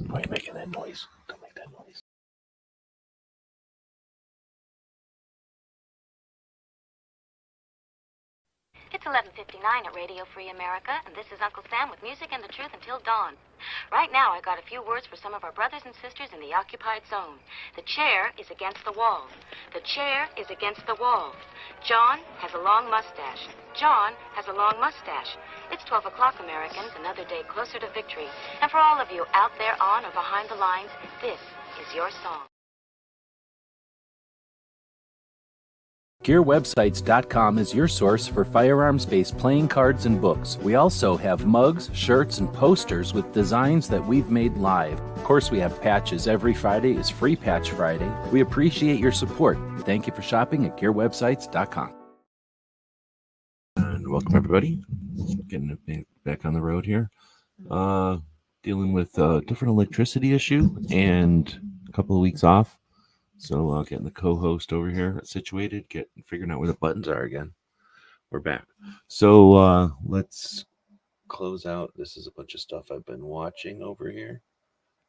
Why are you making that noise? Don't make that noise. It's 11:59 at Radio Free America, and this is Uncle Sam with music and the truth until dawn. Right now, I got a few words for some of our brothers and sisters in the occupied zone. The chair is against the wall. The chair is against the wall. John has a long mustache. John has a long mustache. It's 12 o'clock, Americans, another day closer to victory. And for all of you out there on or behind the lines, this is your song. GearWebsites.com is your source for firearms-based playing cards and books. We also have mugs, shirts, and posters with designs that we've made live. Of course, we have patches. Every Friday is Free Patch Friday. We appreciate your support. Thank you for shopping at GearWebsites.com. And welcome, everybody. Getting back on the road here. Dealing with a different electricity issue and a couple of weeks off. So getting the co-host over here situated, figuring out where the buttons are again. We're back. So let's close out. This is a bunch of stuff I've been watching over here.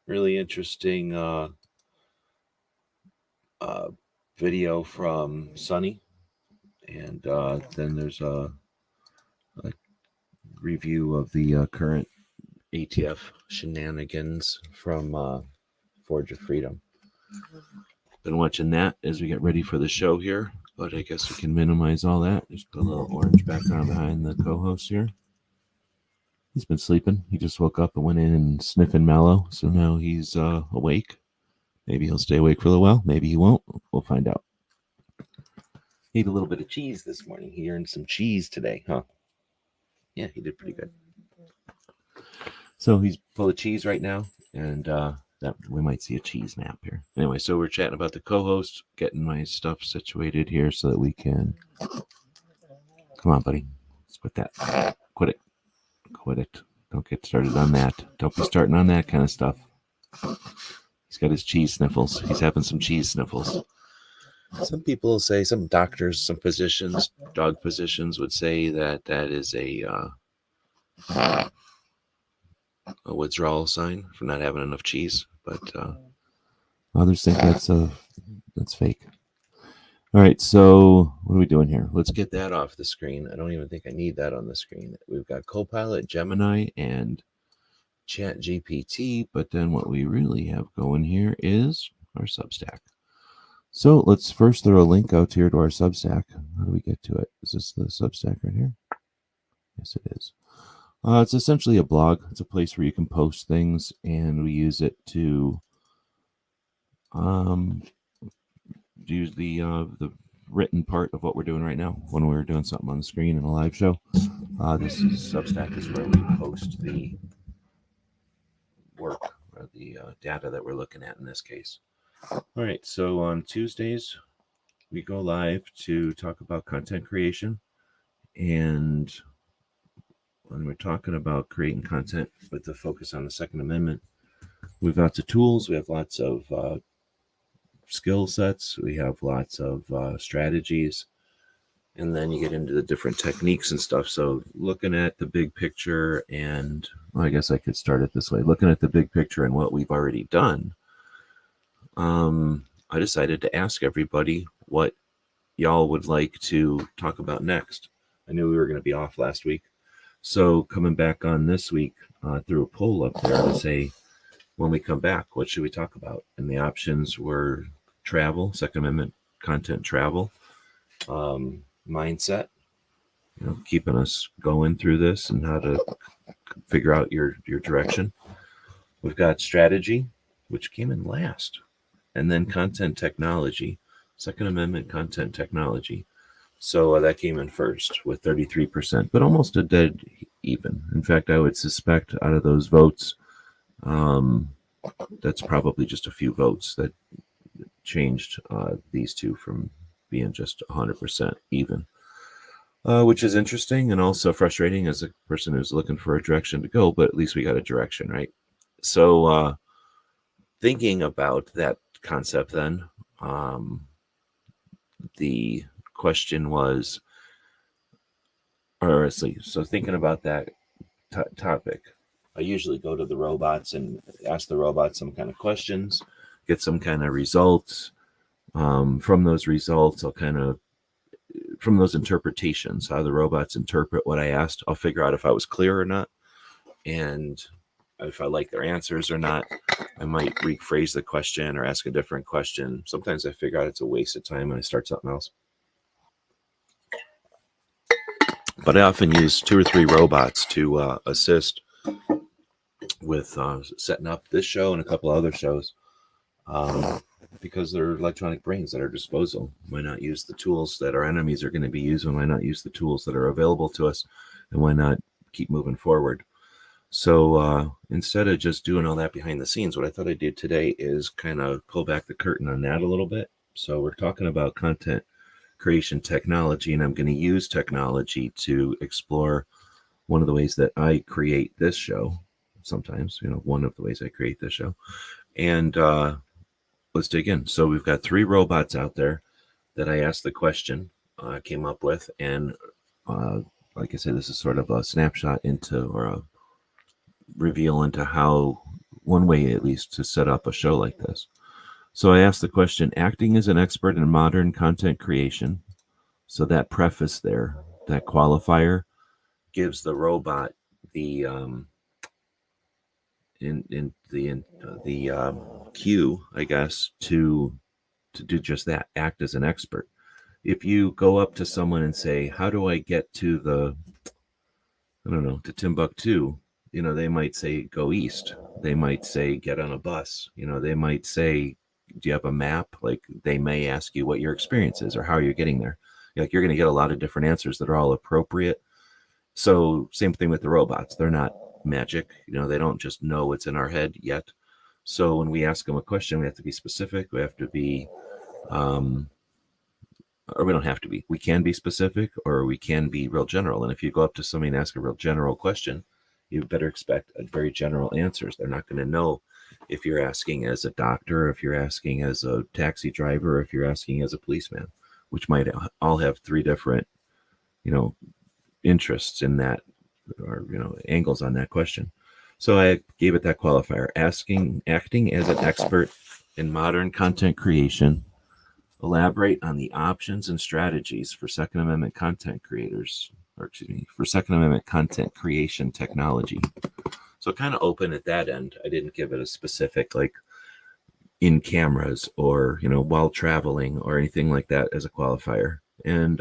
Really interesting video from Sunny. And then there's a review of the current ATF shenanigans from Forge of Freedom. Been watching that as we get ready for the show here, but I guess we can minimize all that. Just put a little orange background behind the co-host here. He's been sleeping. He just woke up and went in and sniffing mellow, so now he's awake. Maybe he'll stay awake for a little while. Maybe he won't. We'll find out. He ate a little bit of cheese this morning. He earned some cheese today, huh? Yeah, he did pretty good. So he's full of cheese right now, and that we might see a cheese nap here. Anyway, so we're chatting about the co-host, getting my stuff situated here so that we can. Come on, buddy. Let's quit that. Quit it. Quit it. Don't get started on that. Don't be starting on that kind of stuff. He's got his cheese sniffles. He's having some cheese sniffles. Some people say, some doctors, some physicians, dog physicians would say that that is a withdrawal sign for not having enough cheese, but others think that's fake. All right, so what are we doing here? Let's get that off the screen. I don't even think I need that on the screen. We've got Copilot, Gemini, and ChatGPT, but then what we really have going here is our Substack. So let's first throw a link out here to our Substack. How do we get to it? Is this the Substack right here? Yes, it is. It's essentially a blog. It's a place where you can post things, and we use it to use the written part of what we're doing right now when we're doing something on the screen in a live show. This is Substack is where we post the work or the data that we're looking at in this case. All right, so on Tuesdays, we go live to talk about content creation, and when we're talking about creating content with the focus on the Second Amendment, we've got the tools, we have lots of skill sets, we have lots of strategies, and then you get into the different techniques and stuff. So looking at the big picture, and well, I guess I could start it this way. Looking at the big picture and what we've already done, I decided to ask everybody what y'all would like to talk about next. I knew we were going to be off last week. So coming back on this week, threw a poll up there to say, when we come back, what should we talk about? And the options were travel, Second Amendment content travel, mindset, keeping us going through this and how to figure out your direction. We've got strategy, which came in last, and then content technology, Second Amendment content technology. So that came in first with 33%, but almost a dead even. In fact, I would suspect out of those votes, that's probably just a few votes that changed these two from being just 100% even, which is interesting and also frustrating as a person who's looking for a direction to go, but at least we got a direction, right? So thinking about that concept then, the question was, or let's see, so thinking about that topic, I usually go to the robots and ask the robots some kind of questions, get some kind of results. From those results, from those interpretations, how the robots interpret what I asked, I'll figure out if I was clear or not. And if I like their answers or not, I might rephrase the question or ask a different question. Sometimes I figure out it's a waste of time and I start something else. But I often use 2 or 3 robots to assist with setting up this show and a couple other shows, because they're electronic brains at our disposal. Why not use the tools that our enemies are going to be using? Why not use the tools that are available to us? And why not keep moving forward? So instead of just doing all that behind the scenes, what I thought I'd do today is kind of pull back the curtain on that a little bit. So we're talking about content creation technology, and I'm going to use technology to explore one of the ways that I create this show. Sometimes, one of the ways I create this show. And let's dig in. So we've got 3 robots out there that I asked the question, came up with, and like I said, this is sort of a snapshot into, or a reveal into how, one way at least, to set up a show like this. So I asked the question, acting as an expert in modern content creation. So that preface there, that qualifier, gives the robot the cue, I guess, to do just that, act as an expert. If you go up to someone and say, how do I get to to Timbuktu? They might say, go east. They might say, get on a bus. They might say, do you have a map? Like, they may ask you what your experience is or how you're getting there. Like, you're going to get a lot of different answers that are all appropriate. So same thing with the robots. They're not magic. They don't just know what's in our head yet. So when we ask them a question, we have to be specific. We have to be, or we don't have to be. We can be specific, or we can be real general. And if you go up to somebody and ask a real general question, you better expect a very general answers. They're not going to know if you're asking as a doctor, if you're asking as a taxi driver, or if you're asking as a policeman, which might all have 3 different, interests in that, or angles on that question. So I gave it that qualifier: acting as an expert in modern content creation. Elaborate on the options and strategies for Second Amendment content creators, for Second Amendment content creation technology. So kind of open at that end. I didn't give it a specific, like, in cameras or, while traveling or anything like that as a qualifier. And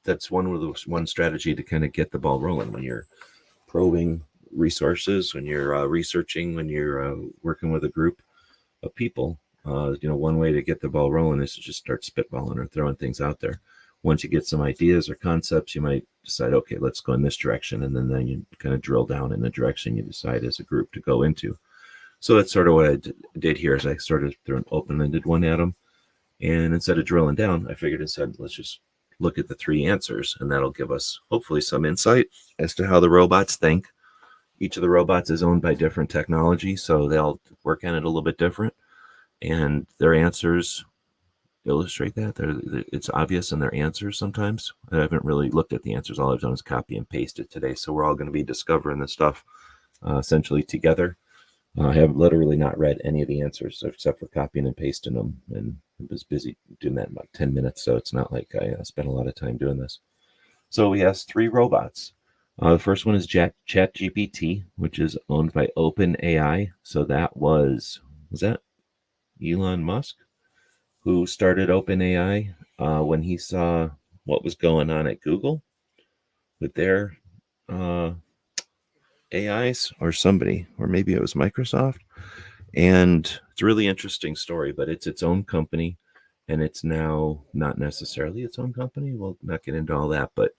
that's one strategy to kind of get the ball rolling when you're probing resources, when you're researching, when you're working with a group of people. One way to get the ball rolling is to just start spitballing or throwing things out there. Once you get some ideas or concepts, you might decide, okay, let's go in this direction. And then you kind of drill down in the direction you decide as a group to go into. So that's sort of what I did here, is I started through an open-ended one at them. And instead of drilling down, I figured instead, let's just look at the 3 answers, and that'll give us hopefully some insight as to how the robots think. Each of the robots is owned by different technology, so they'll work on it a little bit different. And their answers illustrate that. It's obvious in their answers sometimes. I haven't really looked at the answers. All I've done is copy and paste it today. So we're all going to be discovering this stuff essentially together. I have literally not read any of the answers except for copying and pasting them. And I was busy doing that in about 10 minutes. So it's not like I spent a lot of time doing this. So we asked 3 robots. The first one is ChatGPT, which is owned by OpenAI. So that was that Elon Musk, who started OpenAI when he saw what was going on at Google with their AIs, or somebody, or maybe it was Microsoft. And it's a really interesting story, but it's its own company, and it's now not necessarily its own company. We'll not get into all that, but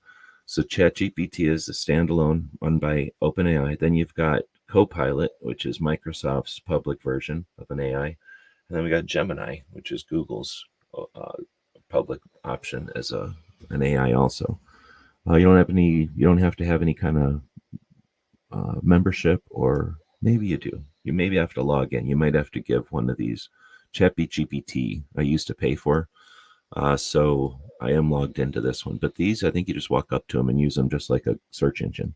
so ChatGPT is a standalone run by OpenAI. Then you've got Copilot, which is Microsoft's public version of an AI, and then we got Gemini, which is Google's public option as an AI also. You don't have to have any kind of membership, or maybe you do. You maybe have to log in. You might have to give one of these. ChatGPT I used to pay for, so I am logged into this one. But these, I think you just walk up to them and use them just like a search engine.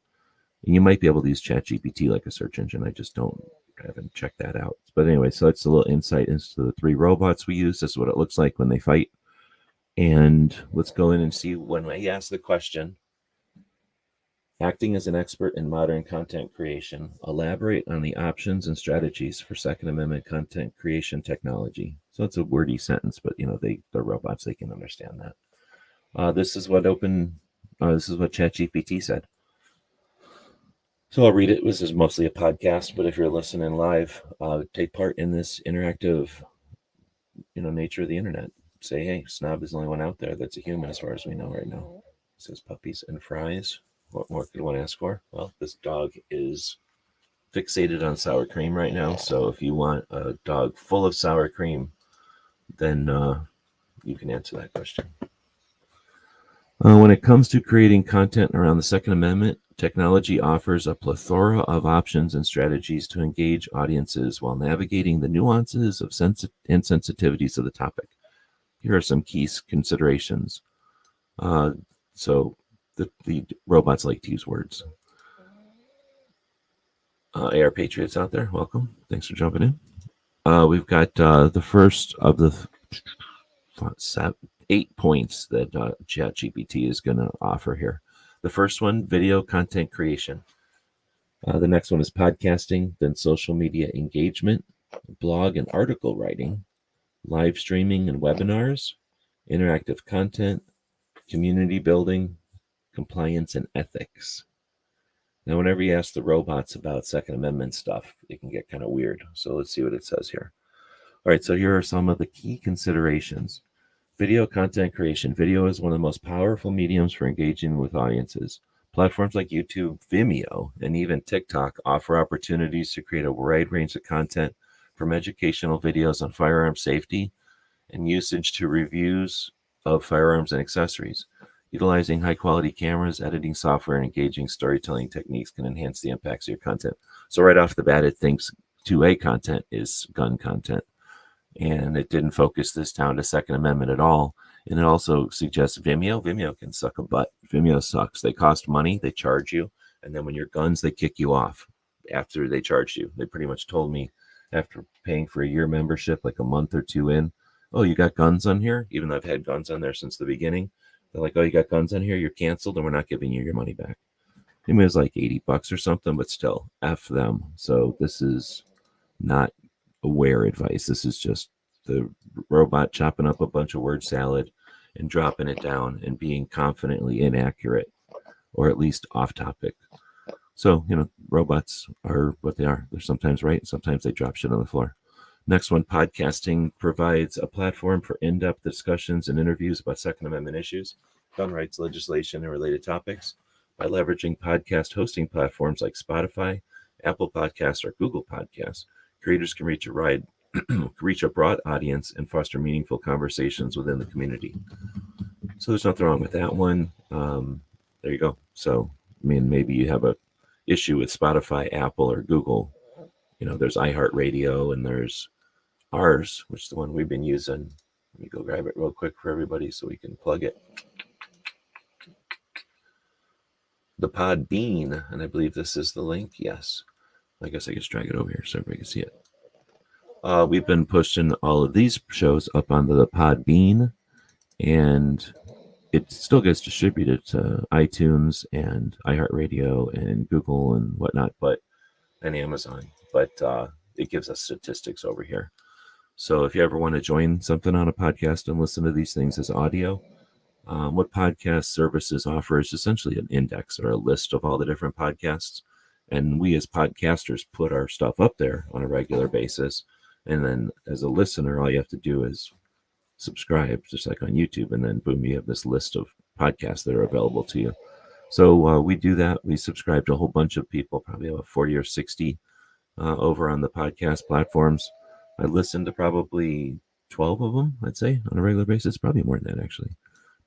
And you might be able to use ChatGPT like a search engine. I haven't checked that out. But anyway, so that's a little insight into the 3 robots we use. This is what it looks like when they fight. And let's go in and see when he asked the question, acting as an expert in modern content creation, elaborate on the options and strategies for Second Amendment content creation technology. So it's a wordy sentence, but they're robots, they can understand that. This is what ChatGPT said. So I'll read it. This is mostly a podcast, but if you're listening live, take part in this interactive, nature of the internet. Say, hey, Snob is the only one out there that's a human as far as we know right now. It says puppies and fries. What more could one ask for? Well, this dog is fixated on sour cream right now. So if you want a dog full of sour cream, then you can answer that question. When it comes to creating content around the Second Amendment, technology offers a plethora of options and strategies to engage audiences while navigating the nuances of and sensitivities of the topic. Here are some key considerations. So the robots like to use words. AR Patriots out there, welcome. Thanks for jumping in. We've got the first of the 8 points that ChatGPT is going to offer here. The first one, video content creation. The next one is podcasting, then social media engagement, blog and article writing, live streaming and webinars, interactive content, community building, compliance, and ethics. Now, whenever you ask the robots about Second Amendment stuff, it can get kind of weird. So let's see what it says here. All right, so here are some of the key considerations. Video content creation. Video is one of the most powerful mediums for engaging with audiences. Platforms like YouTube, Vimeo, and even TikTok offer opportunities to create a wide range of content, from educational videos on firearm safety and usage to reviews of firearms and accessories. Utilizing high-quality cameras, editing software, and engaging storytelling techniques can enhance the impacts of your content. So right off the bat, it thinks 2A content is gun content. And it didn't focus this down to Second Amendment at all. And it also suggests Vimeo. Vimeo can suck a butt. Vimeo sucks. They cost money. They charge you. And then when you're guns, they kick you off after they charged you. They pretty much told me after paying for a year membership, like a month or two in, oh, you got guns on here? Even though I've had guns on there since the beginning. They're like, oh, you got guns on here? You're canceled, and we're not giving you your money back. I mean, it was like $80 or something, but still, F them. So this is not aware advice. This is just the robot chopping up a bunch of word salad and dropping it down and being confidently inaccurate, or at least off topic. So, robots are what they are. They're sometimes right, sometimes they drop shit on the floor. Next one, podcasting provides a platform for in-depth discussions and interviews about Second Amendment issues, gun rights legislation, and related topics. By leveraging podcast hosting platforms like Spotify, Apple Podcasts, or Google Podcasts, creators can reach a broad audience and foster meaningful conversations within the community. So there's nothing wrong with that one. There you go. So, maybe you have a issue with Spotify, Apple, or Google. There's iHeartRadio, and there's ours, which is the one we've been using. Let me go grab it real quick for everybody so we can plug it. The Podbean, and I believe this is the link. Yes. I guess I just drag it over here so everybody can see it. We've been pushing all of these shows up onto the Podbean, and it still gets distributed to iTunes and iHeartRadio and Google and whatnot, and Amazon. But it gives us statistics over here. So if you ever want to join something on a podcast and listen to these things as audio, what podcast services offer is essentially an index or a list of all the different podcasts. And we as podcasters put our stuff up there on a regular basis. And then as a listener, all you have to do is subscribe, just like on YouTube. And then boom, you have this list of podcasts that are available to you. So we do that. We subscribe to a whole bunch of people, probably about 40 or 60 over on the podcast platforms. I listen to probably 12 of them, I'd say, on a regular basis. Probably more than that, actually.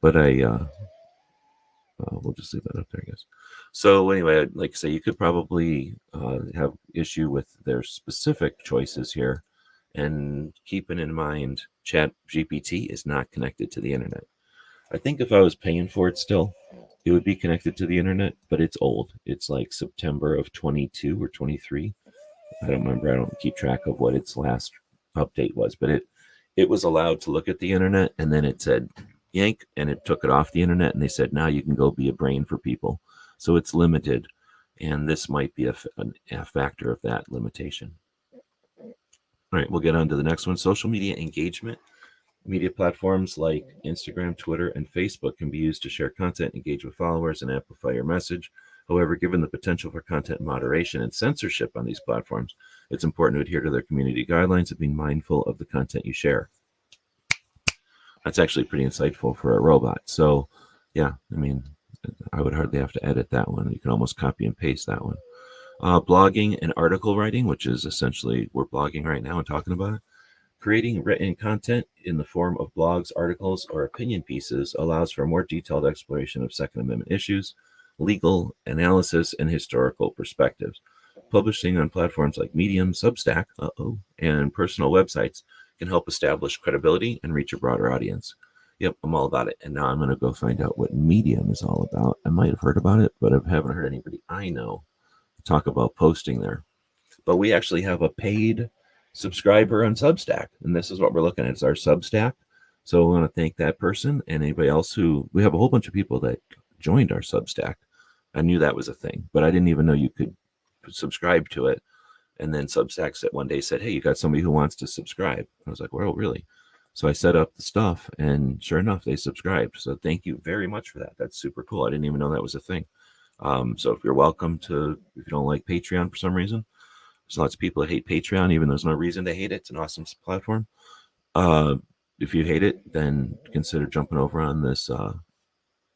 But we'll just leave that up there, I guess. So anyway, like I say, you could probably have issue with their specific choices here. And keeping in mind, Chat GPT is not connected to the internet. I think if I was paying for it still, it would be connected to the internet, but it's old. It's like September of 22 or 23. I don't remember. I don't keep track of what its last update was, but it was allowed to look at the internet, and then it said yank, and it took it off the internet, and they said now you can go be a brain for people. So it's limited, and this might be a factor of that limitation. All right, we'll get on to the next one. Social media engagement. Media platforms like Instagram, Twitter, and Facebook can be used to share content, engage with followers, and amplify your message. However, given the potential for content moderation and censorship on these platforms, it's important to adhere to their community guidelines and be mindful of the content you share. That's actually pretty insightful for a robot. So, yeah, I mean, I would hardly have to edit that one. You can almost copy and paste that one. Blogging and article writing, which is essentially we're blogging right now and talking about it. Creating written content in the form of blogs, articles, or opinion pieces allows for more detailed exploration of Second Amendment issues, legal analysis, and historical perspectives. Publishing on platforms like Medium, Substack, and personal websites can help establish credibility and reach a broader audience. Yep, I'm all about it. And now I'm going to go find out what Medium is all about. I might have heard about it, but I haven't heard anybody I know talk about posting there. But we actually have a paid subscriber on Substack, and this is what we're looking at. It's our Substack. So we want to thank that person and anybody else we have a whole bunch of people that joined our Substack. I knew that was a thing, but I didn't even know you could subscribe to it. And then Substack one day said, hey, you got somebody who wants to subscribe. I was like, well, really? So I set up the stuff, and sure enough, they subscribed. So thank you very much for that. That's super cool. I didn't even know that was a thing. So if you're welcome to, if you don't like Patreon for some reason, there's lots of people that hate Patreon, even though there's no reason to hate it. It's an awesome platform. If you hate it, then consider jumping over on this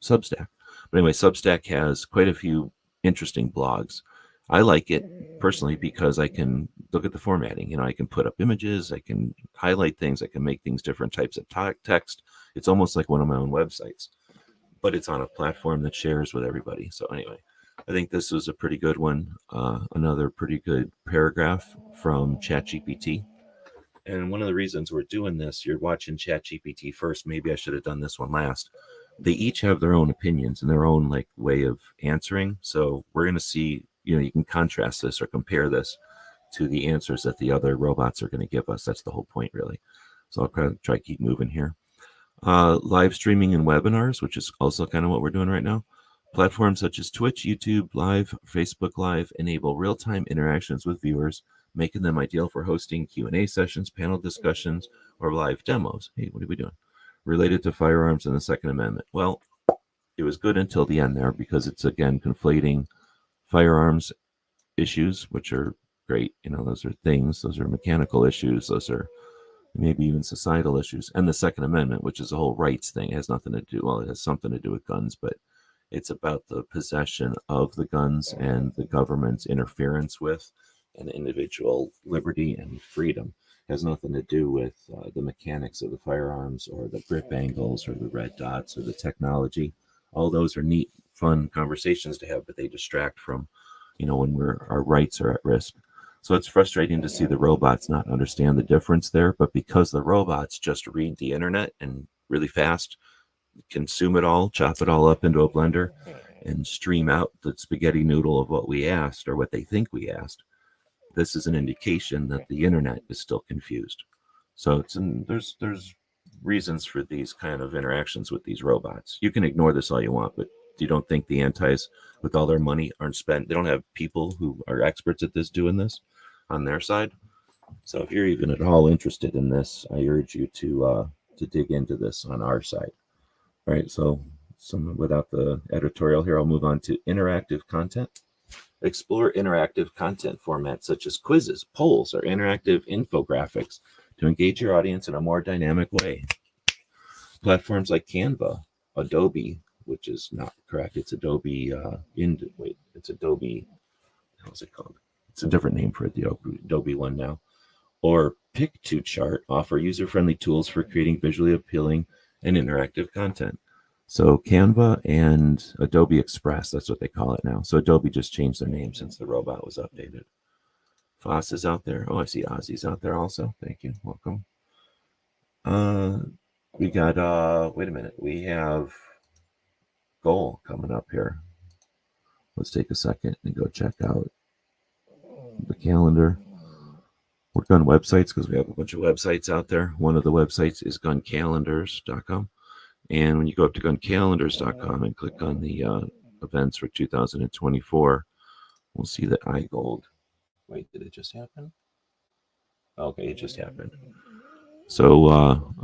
Substack. But anyway, Substack has quite a few interesting blogs. I like it personally because I can look at the formatting. I can put up images, I can highlight things, I can make things different types of text. It's almost like one of my own websites, but it's on a platform that shares with everybody. So anyway, I think this was a pretty good one. Another pretty good paragraph from ChatGPT. And one of the reasons we're doing this, you're watching ChatGPT first. Maybe I should have done this one last. They each have their own opinions and their own way of answering. So we're going to see, you can contrast this or compare this to the answers that the other robots are going to give us. That's the whole point, really. So I'll try to keep moving here. Live streaming and webinars, which is also kind of what we're doing right now. Platforms such as Twitch, YouTube Live, Facebook Live enable real-time interactions with viewers, making them ideal for hosting Q&A sessions, panel discussions, or live demos. Hey, what are we doing? Related to firearms and the Second Amendment. Well, it was good until the end there because it's, again, conflating firearms issues, which are great. Those are things. Those are mechanical issues. Those are maybe even societal issues. And the Second Amendment, which is a whole rights thing. It has nothing to do, well, it has something to do with guns, but it's about the possession of the guns and the government's interference with an individual liberty and freedom. It has nothing to do with the mechanics of the firearms or the grip angles or the red dots or the technology. All those are neat, fun conversations to have, but they distract from, when our rights are at risk. So it's frustrating to see the robots not understand the difference there, but because the robots just read the internet and really fast, consume it all, chop it all up into a blender, and stream out the spaghetti noodle of what we asked or what they think we asked, this is an indication that the internet is still confused. So there's reasons for these kind of interactions with these robots. You can ignore this all you want, but you don't think the antis, with all their money, aren't spent? They don't have people who are experts at this doing this on their side. So if you're even at all interested in this, I urge you to dig into this on our side. All right, so without the editorial here, I'll move on to interactive content. Explore interactive content formats such as quizzes, polls, or interactive infographics to engage your audience in a more dynamic way. Platforms like Canva, Adobe, which is not correct, it's Adobe, it's Adobe, how's it called? It's a different name for the Adobe one now. Or Pick2Chart offer user-friendly tools for creating visually appealing and interactive content. So Canva and Adobe Express, that's what they call it now. So Adobe just changed their name since the robot was updated. Foss is out there. Oh, I see Ozzy's out there also. Thank you. Welcome. We got, wait a minute. We have Goal coming up here. Let's take a second and go check out the calendar. We're gun websites because we have a bunch of websites out there. One of the websites is guncalendars.com. And when you go up to guncalendars.com and click on the events for 2024, we'll see that iGold. Wait, did it just happen? Okay, it just happened. So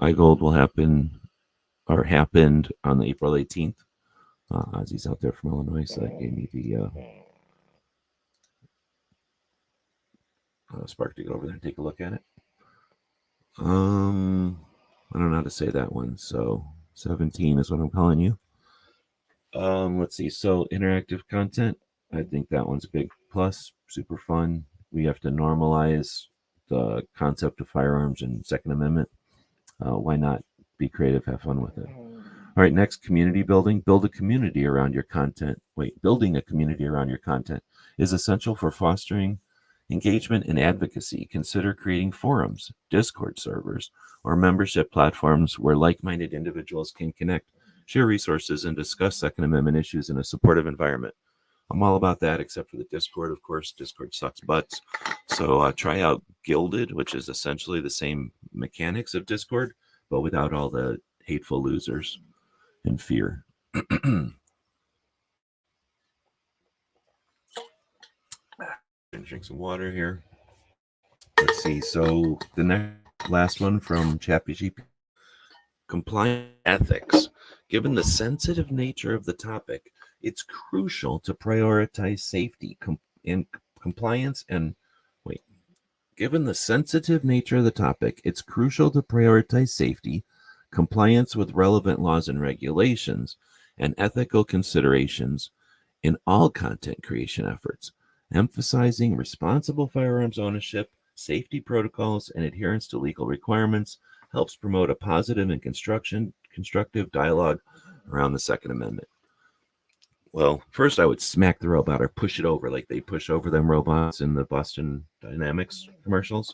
iGold will happen, or happened on April 18th. Ozzy's out there from Illinois, so that gave me the spark to go over there and take a look at it. I don't know how to say that one, so 17 is what I'm calling you. Let's see. So interactive content, I think that one's a big plus. Super fun. We have to normalize the concept of firearms and Second Amendment. Why not be creative, have fun with it? All right, next, community building. Build a community around your content. Building a community around your content is essential for fostering engagement and advocacy. Consider creating forums, Discord servers, or membership platforms where like-minded individuals can connect, share resources, and discuss Second Amendment issues in a supportive environment. I'm all about that, except for the Discord, of course. Discord sucks butts. So try out Gilded, which is essentially the same mechanics of Discord, but without all the hateful losers and fear. Drink some water here. Let's see. So the last one from ChatGPT. Compliance ethics. Given the sensitive nature of the topic, it's crucial to prioritize safety and compliance and Given the sensitive nature of the topic, it's crucial to prioritize safety, compliance with relevant laws and regulations, and ethical considerations in all content creation efforts, emphasizing responsible firearms ownership, safety protocols, and adherence to legal requirements helps promote a positive and constructive dialogue around the Second Amendment. Well, first I would smack the robot or push it over like they push over them robots in the Boston Dynamics commercials.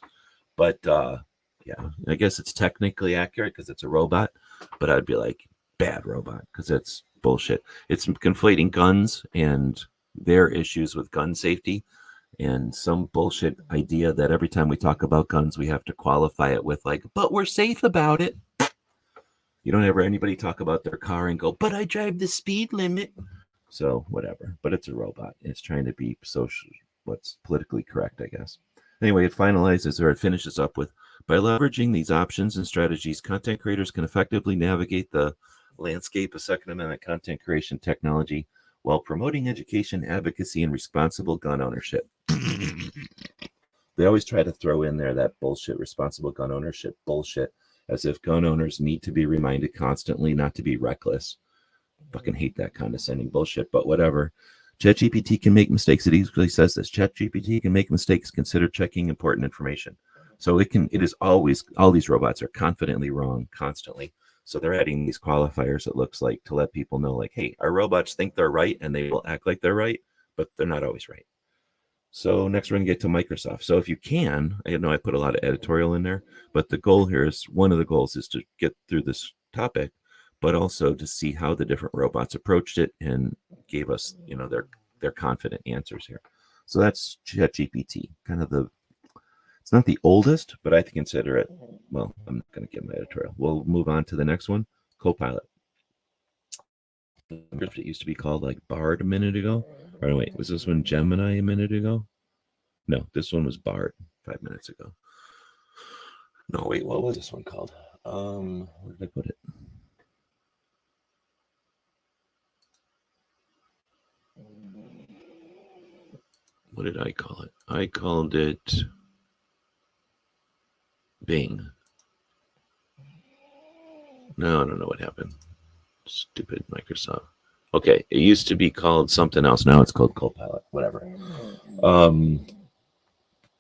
But yeah, I guess it's technically accurate because it's a robot, but I'd be like, bad robot, because it's bullshit. It's conflating guns and their issues with gun safety and some bullshit idea that every time we talk about guns, we have to qualify it with like, but we're safe about it. You don't ever anybody talk about their car and go, but I drive the speed limit. So whatever, but it's a robot. It's trying to be what's politically correct, I guess. Anyway, it finalizes or it finishes up with, by leveraging these options and strategies, content creators can effectively navigate the landscape of Second Amendment content creation technology while promoting education, advocacy, and responsible gun ownership. They always try to throw in there that bullshit, responsible gun ownership bullshit, as if gun owners need to be reminded constantly not to be reckless. Fucking hate that condescending bullshit, but whatever. ChatGPT can make mistakes. It easily says this. ChatGPT can make mistakes. Consider checking important information. So it is always, all these robots are confidently wrong constantly. So they're adding these qualifiers, it looks like, to let people know, like, hey, our robots think they're right and they will act like they're right, but they're not always right. So next we're going to get to Microsoft. So if you can, I know I put a lot of editorial in there, but the goal here is, one of the goals is to get through this topic, but also to see how the different robots approached it and gave us, their confident answers here. So that's ChatGPT, kind of it's not the oldest, but I consider it, well, I'm not going to give my editorial. We'll move on to the next one, Copilot. It used to be called like Bard a minute ago. Or no, wait, was this one Gemini a minute ago? No, this one was Bard 5 minutes ago. No, wait, what was this one called? Where did I put it? What did I call it? I called it Bing. No, I don't know what happened. Stupid Microsoft. Okay, it used to be called something else. Now it's called Copilot. Whatever.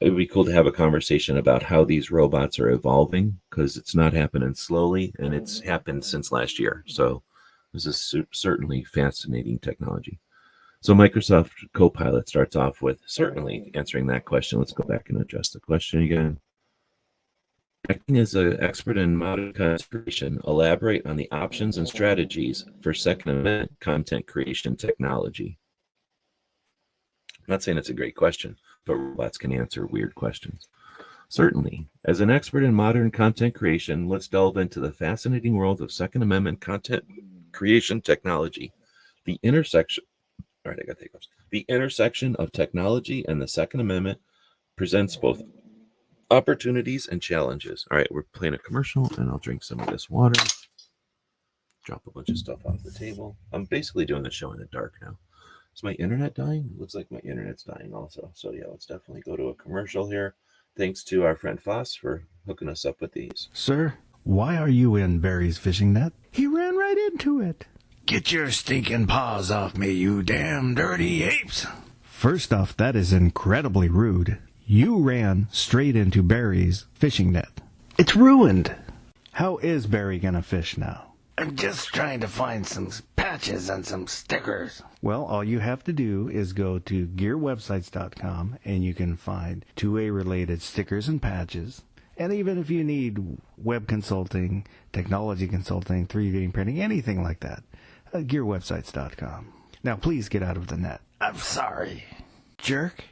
It would be cool to have a conversation about how these robots are evolving, because it's not happening slowly, and it's happened since last year. So this is certainly fascinating technology. So Microsoft Copilot starts off with certainly answering that question. Let's go back and address the question again. Acting as an expert in modern content creation, elaborate on the options and strategies for Second Amendment content creation technology. I'm not saying it's a great question, but robots can answer weird questions. Certainly. As an expert in modern content creation, let's delve into the fascinating world of Second Amendment content creation technology. The intersection of technology and the Second Amendment presents both opportunities and challenges. All right, we're playing a commercial, and I'll drink some of this water. Drop a bunch of stuff off the table. I'm basically doing the show in the dark now. Is my internet dying? Looks like my internet's dying also. So yeah, let's definitely go to a commercial here. Thanks to our friend Foss for hooking us up with these. Sir, why are you in Barry's fishing net? He ran right into it. Get your stinking paws off me, you damn dirty apes! First off, that is incredibly rude. You ran straight into Barry's fishing net. It's ruined. How is Barry gonna fish now? I'm just trying to find some patches and some stickers. Well, all you have to do is go to gearwebsites.com and you can find 2A related stickers and patches. And even if you need web consulting, technology consulting, 3D printing, anything like that, gearwebsites.com. Now please get out of the net. I'm sorry. Jerk.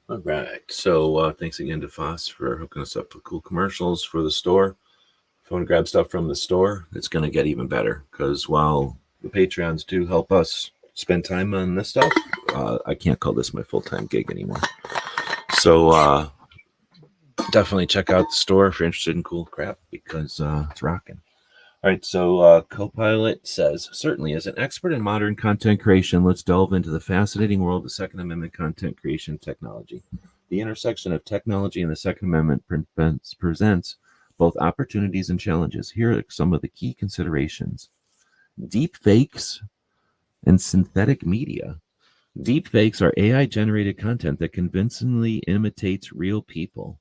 All right. So thanks again to Foss for hooking us up with cool commercials for the store. If you want to grab stuff from the store, it's going to get even better, because while the Patreons do help us spend time on this stuff, I can't call this my full-time gig anymore. So definitely check out the store if you're interested in cool crap, because it's rocking. All right, so Copilot says, certainly, as an expert in modern content creation, let's delve into the fascinating world of Second Amendment content creation technology. The intersection of technology and the Second Amendment presents both opportunities and challenges. Here are some of the key considerations. Deep fakes and synthetic media. Deep fakes are AI-generated content that convincingly imitates real people,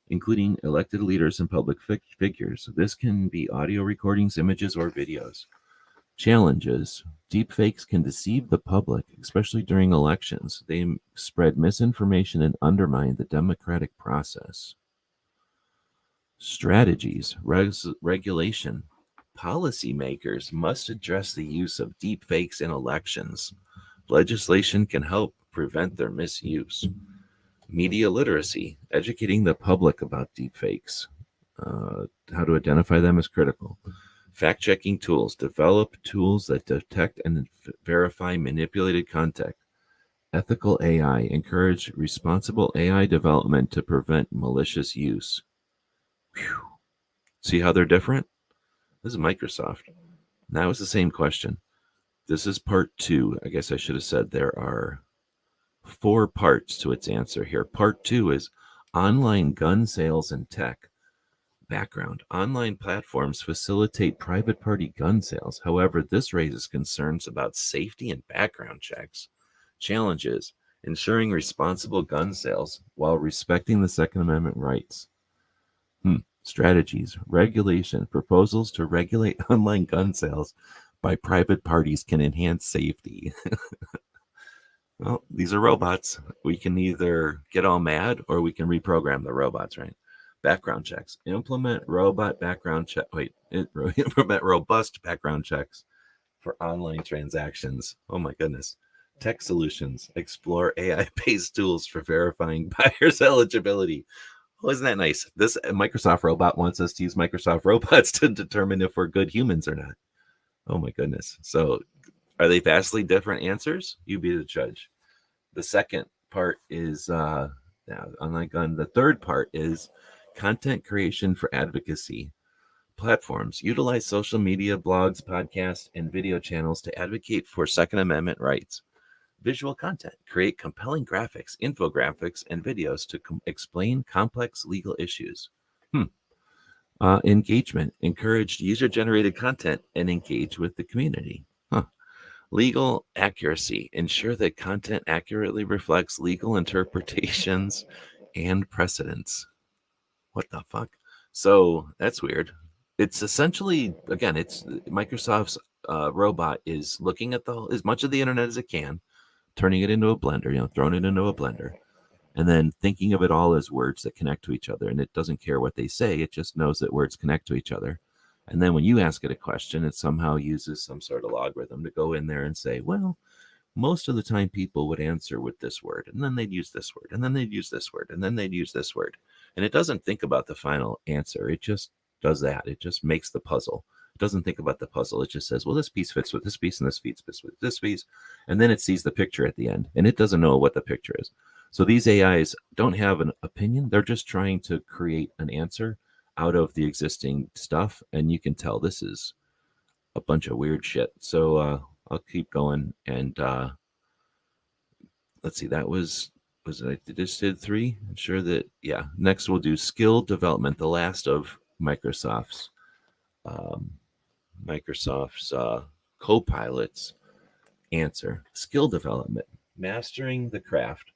including elected leaders and public figures. This can be audio recordings, images, or videos. Challenges. Deepfakes can deceive the public, especially during elections. They spread misinformation and undermine the democratic process. Strategies. Regulation. Policymakers must address the use of deepfakes in elections. Legislation can help prevent their misuse. Media literacy, educating the public about deepfakes. How to identify them is critical. Fact-checking tools, develop tools that detect and verify manipulated content. Ethical AI, encourage responsible AI development to prevent malicious use. Whew. See how they're different? This is Microsoft. That was the same question. This is part 2. I guess I should have said there are 4 parts to its answer here. Part 2 is online gun sales and tech. Background. Online platforms facilitate private party gun sales. However, this raises concerns about safety and background checks. Challenges. Ensuring responsible gun sales while respecting the Second Amendment rights. Strategies. Regulation. Proposals to regulate online gun sales by private parties can enhance safety. Well, these are robots. We can either get all mad or we can reprogram the robots, right? Background checks. Implement robust background checks for online transactions. Oh my goodness. Tech solutions. Explore AI-based tools for verifying buyers' eligibility. Oh, isn't that nice? This Microsoft robot wants us to use Microsoft robots to determine if we're good humans or not. Oh my goodness. So are they vastly different answers? You be the judge. The second part is online gun. The third part is content creation for advocacy. Platforms utilize social media, blogs, podcasts, and video channels to advocate for Second Amendment rights. Visual content. Create compelling graphics, infographics, and videos to explain complex legal issues. Engagement. Encourage user-generated content and engage with the community. Legal accuracy. Ensure that content accurately reflects legal interpretations and precedents. What the fuck? So that's weird. It's essentially, again, it's Microsoft's robot is looking at as much of the internet as it can, turning it into a blender, throwing it into a blender, and then thinking of it all as words that connect to each other. And it doesn't care what they say. It just knows that words connect to each other. And then when you ask it a question, it somehow uses some sort of logarithm to go in there and say, well, most of the time people would answer with this word, and then they'd use this word, and then they'd use this word, and then they'd use this word. And it doesn't think about the final answer. It just does that. It just makes the puzzle. It doesn't think about the puzzle. It just says, well, this piece fits with this piece, and this piece fits with this piece. And then it sees the picture at the end, and it doesn't know what the picture is. So these AIs don't have an opinion. They're just trying to create an answer out of the existing stuff. And you can tell this is a bunch of weird shit. So I'll keep going. And let's see, that was it? I just did 3. I'm sure that, yeah. Next, we'll do skill development, the last of Microsoft's Copilot's answer. Skill development, mastering the craft.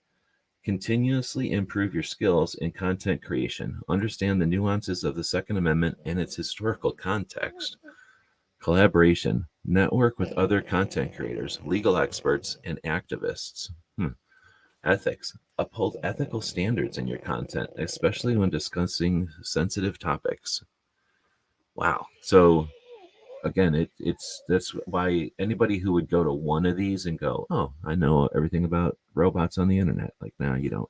Continuously improve your skills in content creation. Understand the nuances of the Second Amendment and its historical context. Collaboration. Network with other content creators, legal experts, and activists. Ethics. Uphold ethical standards in your content, especially when discussing sensitive topics. Wow. So again, that's why anybody who would go to one of these and go, oh, I know everything about robots on the internet. Like, no, you don't.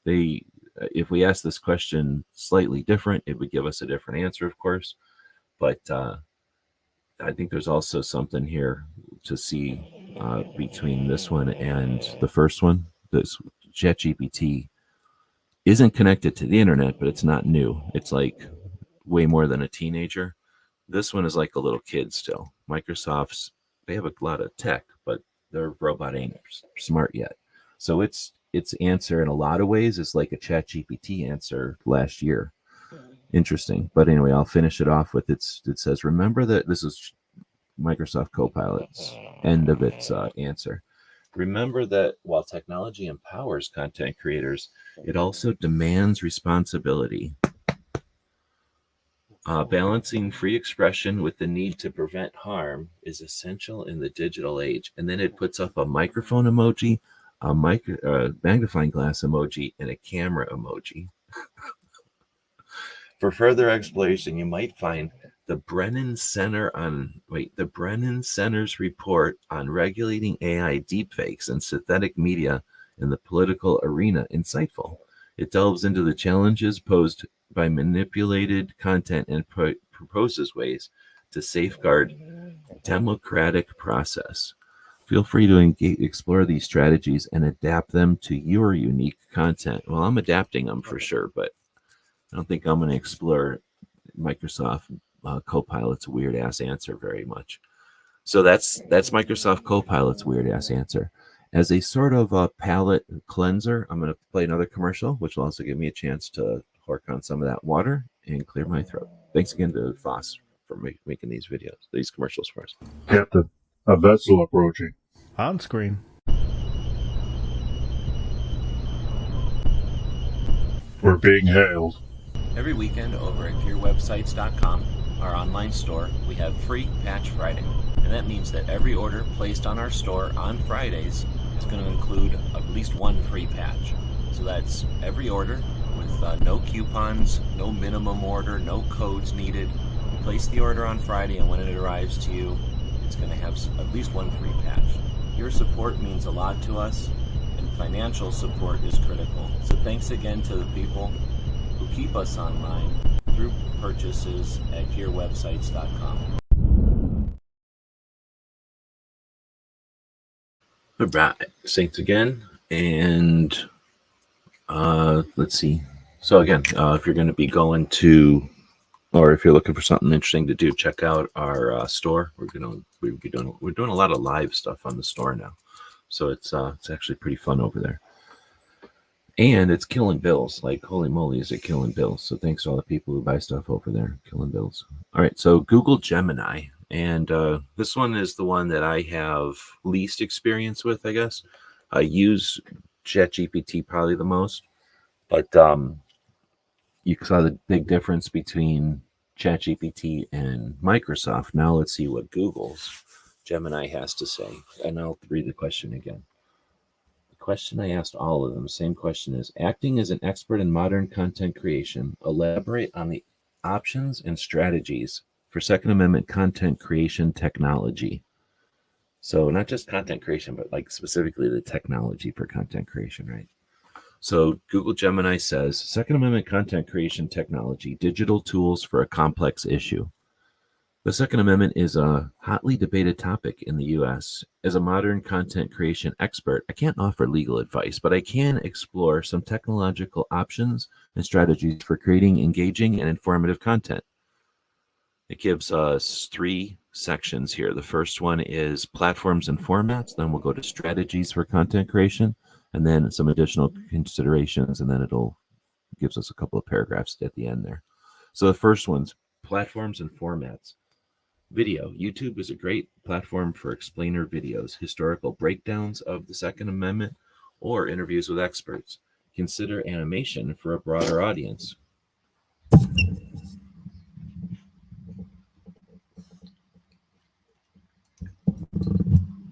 If we ask this question slightly different, it would give us a different answer, of course. But I think there's also something here to see between this one and the first one. This ChatGPT isn't connected to the internet, but it's not new. It's like way more than a teenager. This one is like a little kid still. Microsoft's, they have a lot of tech, but their robot ain't smart yet. So its answer in a lot of ways is like a ChatGPT answer last year. Interesting. But anyway, I'll finish it off with it says, remember that this is Microsoft Copilot's end of its answer. Remember that while technology empowers content creators, it also demands responsibility. Balancing free expression with the need to prevent harm is essential in the digital age. And then it puts up a microphone emoji, a magnifying glass emoji, and a camera emoji. For further exploration, you might find the Brennan Center's report on regulating AI deepfakes and synthetic media in the political arena insightful. It delves into the challenges posed by manipulated content and proposes ways to safeguard democratic process. Feel free to explore these strategies and adapt them to your unique content. Well, I'm adapting them for sure, but I don't think I'm going to explore Microsoft Copilot's weird ass answer very much. So that's Microsoft Copilot's weird ass answer. As a sort of a palate cleanser, I'm going to play another commercial, which will also give me a chance to hork on some of that water and clear my throat. Thanks again to Foss for making these commercials for us. Captain, a vessel approaching. On screen. We're being hailed. Every weekend over at gearwebsites.com, our online store, we have free Patch Friday. And that means that every order placed on our store on Fridays is going to include at least one free patch. So that's every order with no coupons, no minimum order, no codes needed. You place the order on Friday, and when it arrives to you, it's going to have at least one free patch. Your support means a lot to us, and financial support is critical. So thanks again to the people who keep us online through purchases at gearwebsites.com. All right, thanks again. And let's see. So again, if you're going to be going to, or if you're looking for something interesting to do, check out our store. We're doing a lot of live stuff on the store now, so it's actually pretty fun over there. And it's killing bills. Like, holy moly, is it killing bills? So thanks to all the people who buy stuff over there, killing bills. All right, so Google Gemini. And this one is the one that I have least experience with, I guess. I use ChatGPT probably the most. But you saw the big difference between ChatGPT and Microsoft. Now let's see what Google's Gemini has to say. And I'll read the question again. Question I asked all of them, same question is: acting as an expert in modern content creation, elaborate on the options and strategies for Second Amendment content creation technology. So not just content creation, but like specifically the technology for content creation, right? So Google Gemini says Second Amendment content creation technology, digital tools for a complex issue. The Second Amendment is a hotly debated topic in the U.S. As a modern content creation expert, I can't offer legal advice, but I can explore some technological options and strategies for creating engaging and informative content. It gives us 3 sections here. The first one is platforms and formats. Then we'll go to strategies for content creation, and then some additional considerations, and then it'll gives us a couple of paragraphs at the end there. So the first one's platforms and formats. Video. YouTube is a great platform for explainer videos, historical breakdowns of the Second Amendment, or interviews with experts. Consider animation for a broader audience.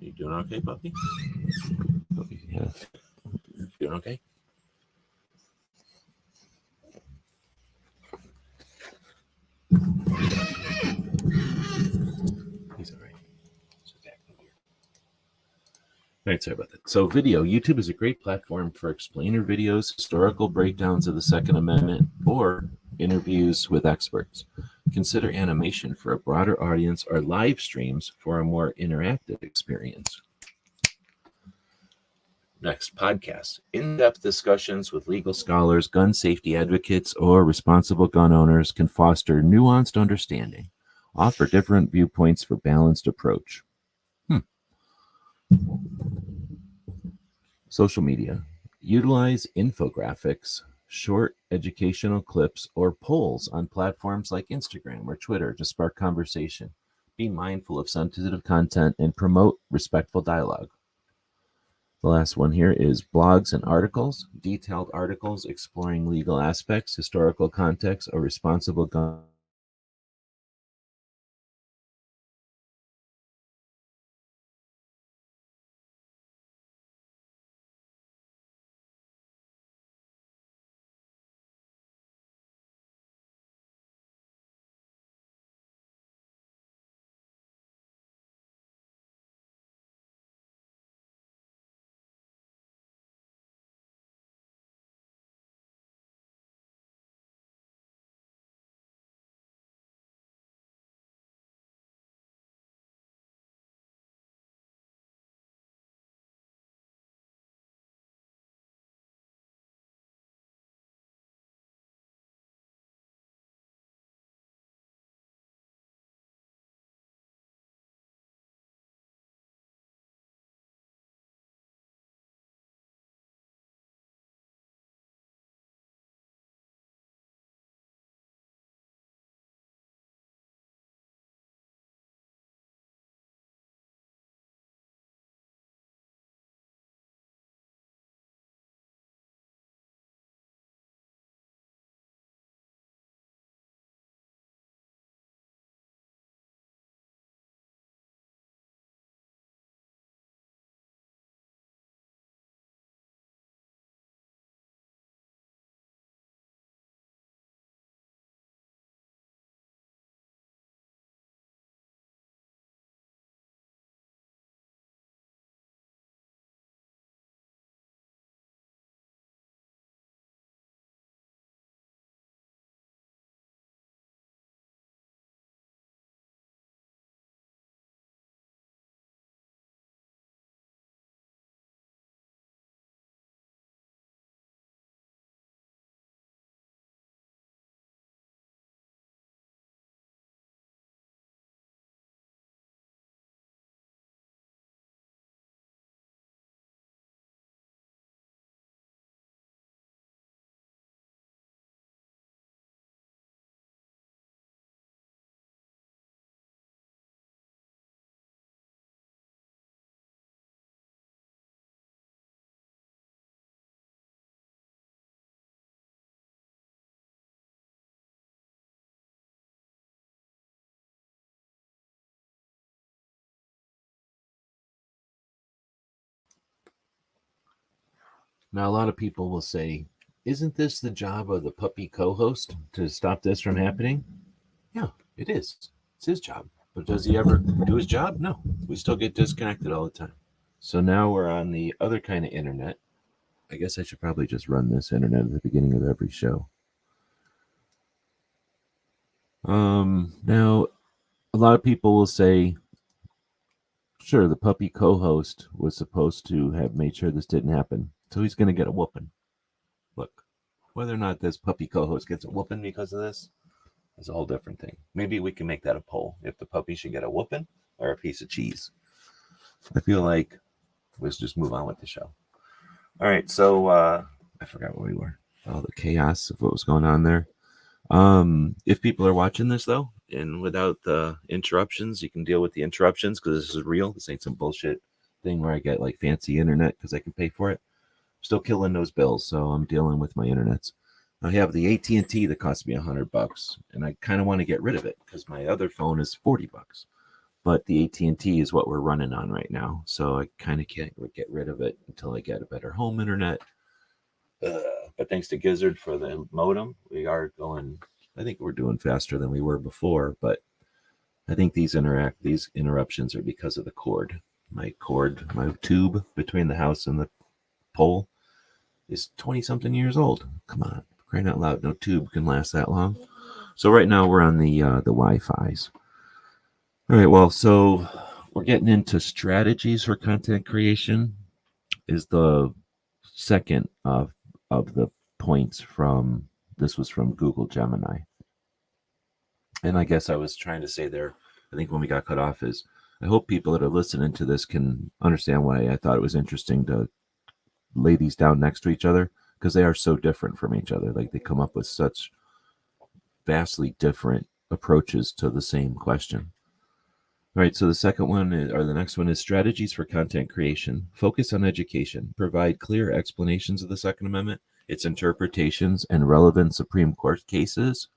You doing okay, puppy? Yeah. Doing okay? He's all right. All right, sorry about that. So video, YouTube is a great platform for explainer videos, historical breakdowns of the Second Amendment, or interviews with experts. Consider animation for a broader audience or live streams for a more interactive experience. Next, podcast. In-depth discussions with legal scholars, gun safety advocates, or responsible gun owners can foster nuanced understanding, offer different viewpoints for balanced approach. Social media. Utilize infographics, short educational clips, or polls on platforms like Instagram or Twitter to spark conversation. Be mindful of sensitive content and promote respectful dialogue. The last one here is blogs and articles. Detailed articles exploring legal aspects, historical context, or responsible gun Now, a lot of people will say, isn't this the job of the puppy co-host to stop this from happening? Yeah, it is. It's his job. But does he ever do his job? No. We still get disconnected all the time. So now we're on the other kind of internet. I guess I should probably just run this internet at the beginning of every show. Now, a lot of people will say, sure, the puppy co-host was supposed to have made sure this didn't happen, so he's going to get a whooping. Look, whether or not this puppy co-host gets a whooping because of this is a whole different thing. Maybe we can make that a poll, if the puppy should get a whooping or a piece of cheese. I feel like let's just move on with the show. All right, so I forgot where we were. All the chaos of what was going on there. If people are watching this though, and without the interruptions, you can deal with the interruptions because this is real. This ain't some bullshit thing where I get like fancy internet because I can pay for it. I'm still killing those bills, so I'm dealing with my internets. I have the AT&T that cost me $100, and I kind of want to get rid of it because my other phone is $40. But the AT&T is what we're running on right now, so I kind of can't get rid of it until I get a better home internet. But thanks to Gizzard for the modem, we are going. I think we're doing faster than we were before, but I think these interruptions are because of the cord. My tube between the house and the pole is 20-something years old. Come on, crying out loud! No tube can last that long. So right now we're on the Wi-Fi's. All right, well, so we're getting into strategies for content creation. Is the second of the points from this was from Google Gemini. And I guess I was trying to say there, I think when we got cut off is I hope people that are listening to this can understand why I thought it was interesting to lay these down next to each other because they are so different from each other. Like they come up with such vastly different approaches to the same question. All right, so the second one or the next one is strategies for content creation. Focus on education. Provide clear explanations of the Second Amendment, its interpretations, and relevant Supreme Court cases.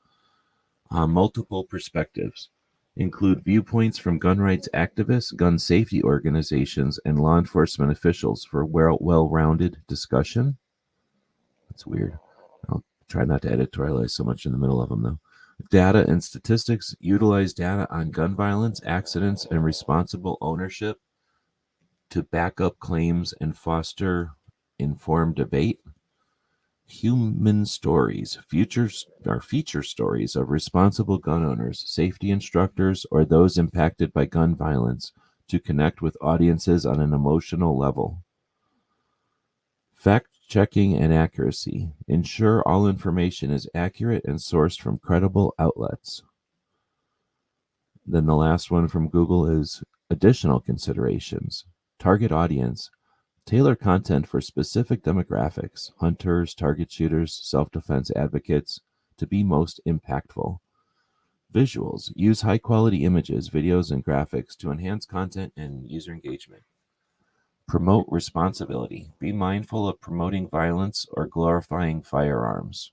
Multiple perspectives. Include viewpoints from gun rights activists, gun safety organizations, and law enforcement officials for well-rounded discussion. That's weird. I'll try not to editorialize so much in the middle of them, though. Data and statistics. Utilize data on gun violence, accidents, and responsible ownership to back up claims and foster informed debate. Human stories. Feature stories of responsible gun owners, safety instructors, or those impacted by gun violence to connect with audiences on an emotional level. Fact-checking and accuracy. Ensure all information is accurate and sourced from credible outlets. Then the last one from Google is additional considerations. Target audience. Tailor content for specific demographics, hunters, target shooters, self-defense advocates, to be most impactful. Visuals. Use high-quality images, videos, and graphics to enhance content and user engagement. Promote responsibility. Be mindful of promoting violence or glorifying firearms.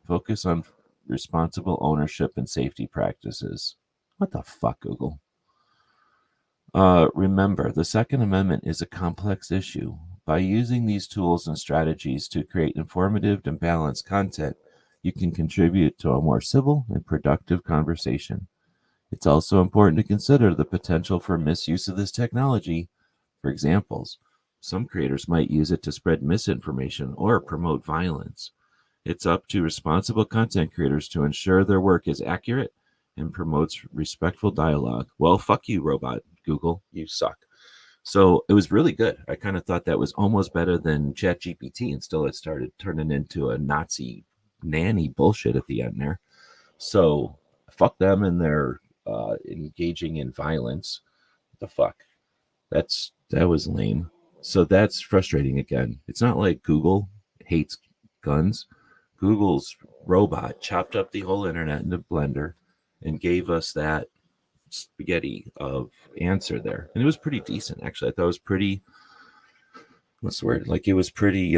Focus on responsible ownership and safety practices. What the fuck, Google? Remember, the Second Amendment is a complex issue. By using these tools and strategies to create informative and balanced content, you can contribute to a more civil and productive conversation. It's also important to consider the potential for misuse of this technology. For examples, some creators might use it to spread misinformation or promote violence. It's up to responsible content creators to ensure their work is accurate and promotes respectful dialogue. Well, fuck you, robot Google. You suck. So it was really good. I kind of thought that was almost better than ChatGPT, and still it started turning into a Nazi nanny bullshit at the end there. So fuck them and their engaging in violence. What the fuck? That was lame. So that's frustrating again. It's not like Google hates guns. Google's robot chopped up the whole internet into Blender and gave us that spaghetti of answer there. And it was pretty decent, actually. I thought it was pretty, what's the word? Like it was pretty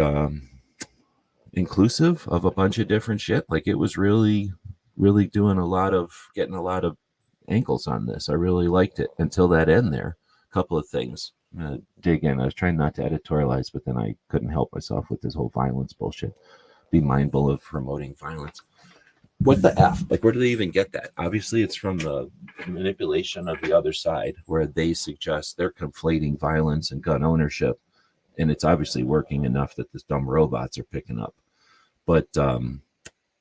inclusive of a bunch of different shit. Like it was really, really getting a lot of angles on this. I really liked it until that end there. A couple of things. dig in. I was trying not to editorialize, but then I couldn't help myself with this whole violence bullshit. Be mindful of promoting violence. What the F? Like, where do they even get that? Obviously, it's from the manipulation of the other side, where they suggest they're conflating violence and gun ownership. And it's obviously working enough that these dumb robots are picking up. But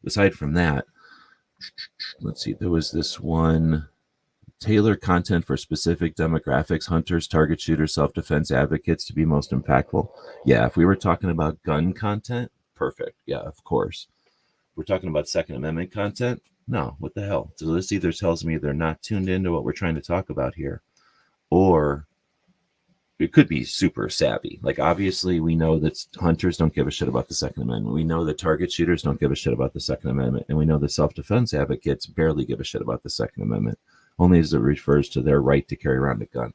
aside from that, let's see, there was this one, tailor content for specific demographics, hunters, target shooters, self-defense advocates to be most impactful. Yeah, if we were talking about gun content, perfect. Yeah, of course. If we're talking about Second Amendment content, no, what the hell? So this either tells me they're not tuned into what we're trying to talk about here, or it could be super savvy. Like, obviously, we know that hunters don't give a shit about the Second Amendment. We know that target shooters don't give a shit about the Second Amendment. And we know that self-defense advocates barely give a shit about the Second Amendment, only as it refers to their right to carry around a gun.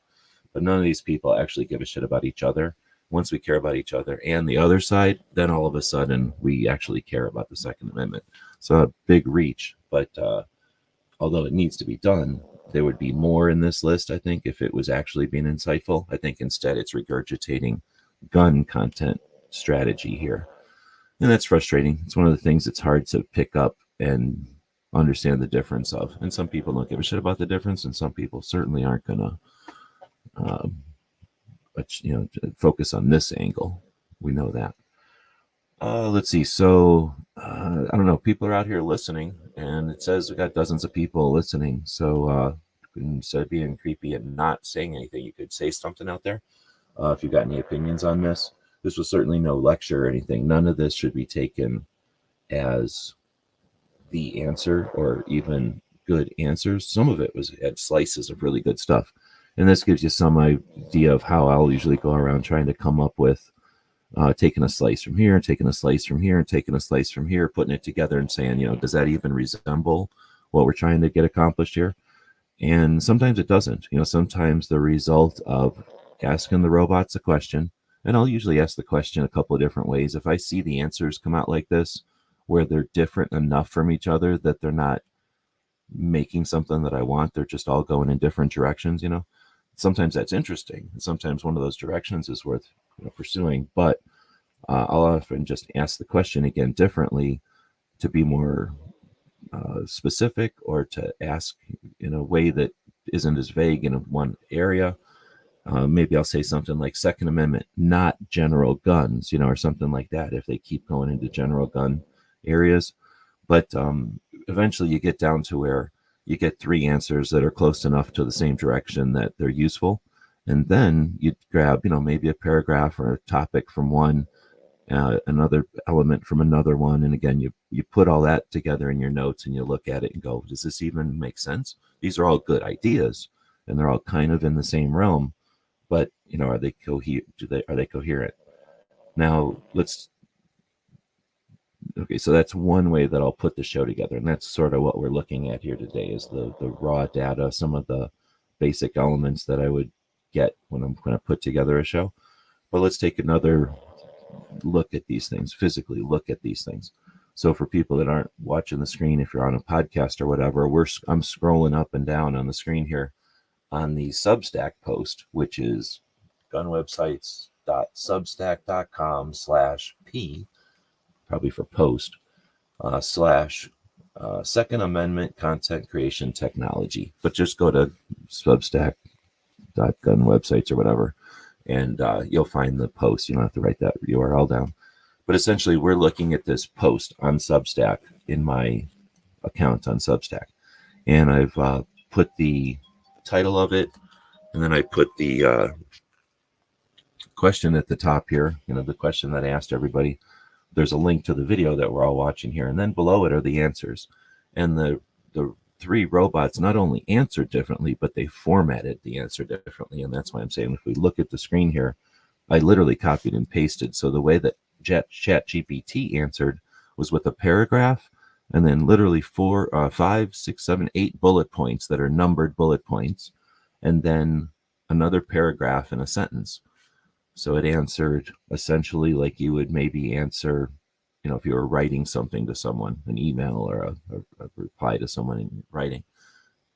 But none of these people actually give a shit about each other. Once we care about each other and the other side, then all of a sudden we actually care about the Second Amendment. So a big reach, but although it needs to be done, there would be more in this list, I think, if it was actually being insightful. I think instead it's regurgitating gun content strategy here. And that's frustrating. It's one of the things that's hard to pick up and understand the difference of. And some people don't give a shit about the difference, and some people certainly aren't going to focus on this angle. We know that. Let's see. So, I don't know. People are out here listening, and it says we got dozens of people listening. So, instead of being creepy and not saying anything, you could say something out there. If you've got any opinions on this, this was certainly no lecture or anything. None of this should be taken as the answer or even good answers. Some of it had slices of really good stuff. And this gives you some idea of how I'll usually go around trying to come up with taking a slice from here, and taking a slice from here, and taking a slice from here, putting it together and saying, does that even resemble what we're trying to get accomplished here? And sometimes it doesn't. Sometimes the result of asking the robots a question, and I'll usually ask the question a couple of different ways. If I see the answers come out like this, where they're different enough from each other that they're not making something that I want, they're just all going in different directions, sometimes that's interesting. And sometimes one of those directions is worth pursuing, but I'll often just ask the question again differently to be more specific, or to ask in a way that isn't as vague in one area. Maybe I'll say something like Second Amendment, not general guns, or something like that, if they keep going into general gun areas. But eventually you get down to where you get three answers that are close enough to the same direction that they're useful. And then you grab, maybe a paragraph or a topic from one, another element from another one. And again, you put all that together in your notes and you look at it and go, does this even make sense? These are all good ideas and they're all kind of in the same realm, but are they coherent? Now okay, so that's one way that I'll put the show together. And that's sort of what we're looking at here today, is the raw data, some of the basic elements that I would get when I'm going to put together a show. But let's take another look at these things, physically look at these things. So for people that aren't watching the screen, if you're on a podcast or whatever, I'm scrolling up and down on the screen here on the Substack post, which is gunwebsites.substack.com/p, probably for post, / Second Amendment content creation technology. But just go to substack.gunwebsites or whatever, and you'll find the post. You don't have to write that URL down. But essentially, we're looking at this post on Substack in my account on Substack. And I've put the title of it, and then I put the question at the top here, the question that I asked everybody. There's a link to the video that we're all watching here. And then below it are the answers. And the three robots not only answered differently, but they formatted the answer differently. And that's why I'm saying, if we look at the screen here, I literally copied and pasted. So the way that ChatGPT answered was with a paragraph, and then literally 4, 5, 6, 7, 8 bullet points that are numbered bullet points, and then another paragraph in a sentence. So it answered essentially like you would maybe answer, if you were writing something to someone, an email or a reply to someone in writing.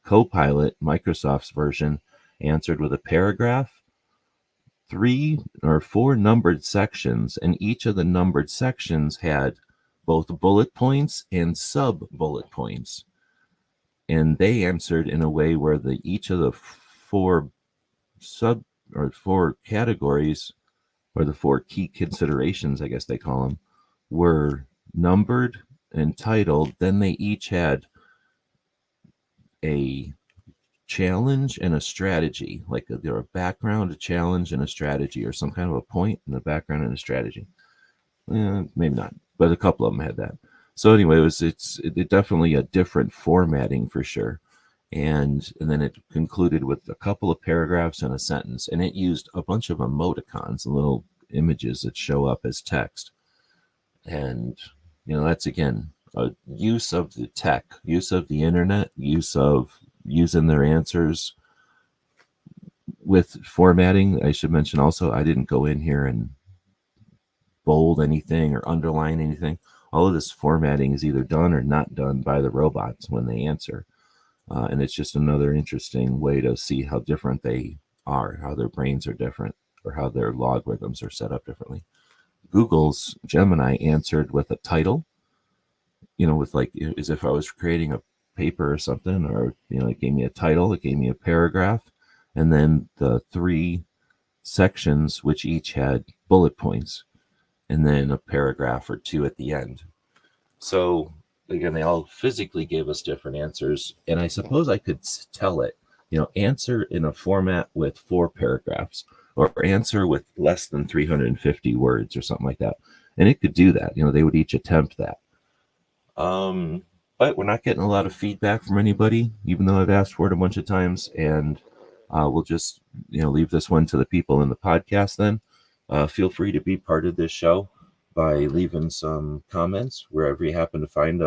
Copilot, Microsoft's version, answered with a paragraph, 3 or 4 numbered sections, and each of the numbered sections had both bullet points and sub bullet points. And they answered in a way where each of the 4 4 categories, or the 4 key considerations, I guess they call them, were numbered and titled. Then they each had a challenge and a strategy, like a background, a challenge, and a strategy, or some kind of a point and a background and a strategy. Maybe not, but a couple of them had that. So anyway, it's definitely a different formatting for sure. And then it concluded with a couple of paragraphs and a sentence, and it used a bunch of emoticons, little images that show up as text. And that's again a use of the tech, use of the internet, using their answers with formatting. I should mention also, I didn't go in here and bold anything or underline anything. All of this formatting is either done or not done by the robots when they answer. And it's just another interesting way to see how different they are, how their brains are different, or how their logarithms are set up differently. Google's Gemini answered with a title, with like as if I was creating a paper or something, or it gave me a title, it gave me a paragraph, and then the 3 sections which each had bullet points, and then a paragraph or 2 at the end. So again, they all physically gave us different answers, and I suppose I could tell it, answer in a format with 4 paragraphs, or answer with less than 350 words or something like that, and it could do that. They would each attempt that. But we're not getting a lot of feedback from anybody, even though I've asked for it a bunch of times. And we'll just, leave this one to the people in the podcast then. Feel free to be part of this show by leaving some comments wherever you happen to find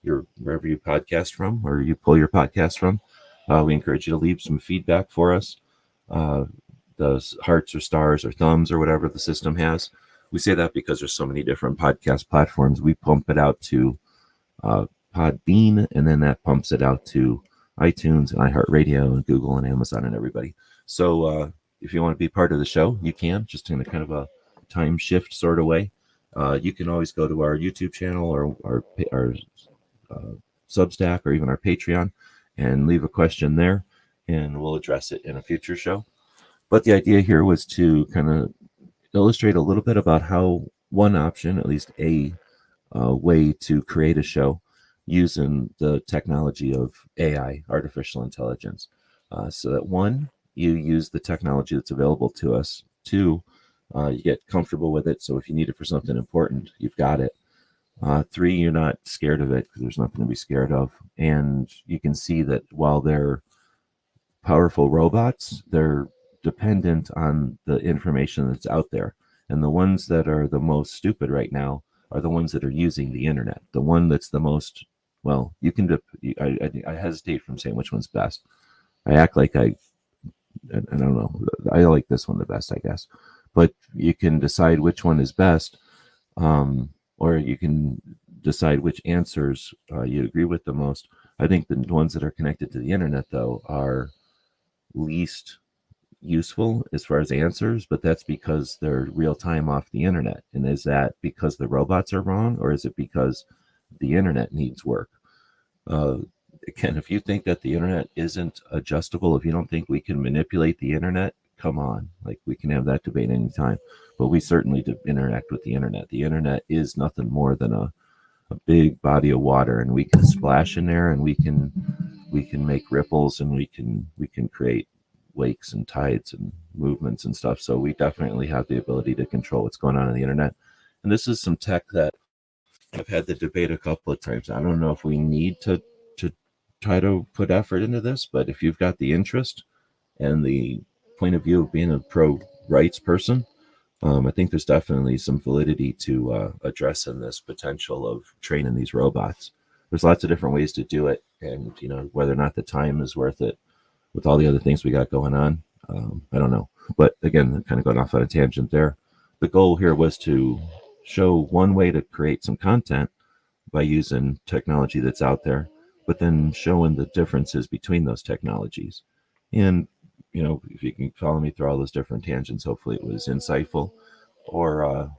wherever you podcast from, or you pull your podcast from. We encourage you to leave some feedback for us. The hearts or stars or thumbs or whatever the system has. We say that because there's so many different podcast platforms. We pump it out to Podbean, and then that pumps it out to iTunes and iHeartRadio and Google and Amazon and everybody. So if you want to be part of the show, you can, just in a kind of a time shift sort of way. You can always go to our YouTube channel or our Substack, or even our Patreon, and leave a question there, and we'll address it in a future show. But the idea here was to kind of illustrate a little bit about how one option, at least a way to create a show using the technology of AI, artificial intelligence. So that 1, you use the technology that's available to us. 2, you get comfortable with it. So if you need it for something important, you've got it. 3, you're not scared of it, because there's nothing to be scared of. And you can see that while they're powerful robots, they're dependent on the information that's out there. And the ones that are the most stupid right now are the ones that are using the internet. The one that's the most, well, you can, I hesitate from saying which one's best. I act like I don't know. I like this one the best, I guess. But you can decide which one is best, or you can decide which answers you agree with the most. I think the ones that are connected to the internet, though, are least useful as far as answers, but that's because they're real time off the internet. And is that because the robots are wrong, or is it because the internet needs work? Again, if you think that the internet isn't adjustable, if you don't think we can manipulate the internet, come on. Like, we can have that debate anytime, but we certainly interact with the internet. The internet is nothing more than a big body of water, and we can splash in there, and we can make ripples, and we can create wakes and tides and movements and stuff. So we definitely have the ability to control what's going on the internet. And this is some tech that I've had the debate a couple of times. I don't know if we need to try to put effort into this, but if you've got the interest and the point of view of being a pro-rights person, I think there's definitely some validity to addressing this potential of training these robots. There's lots of different ways to do it, and whether or not the time is worth it with all the other things we got going on, I don't know. But again, kind of going off on a tangent there. The goal here was to show one way to create some content by using technology that's out there, but then showing the differences between those technologies. And if you can follow me through all those different tangents, hopefully it was insightful or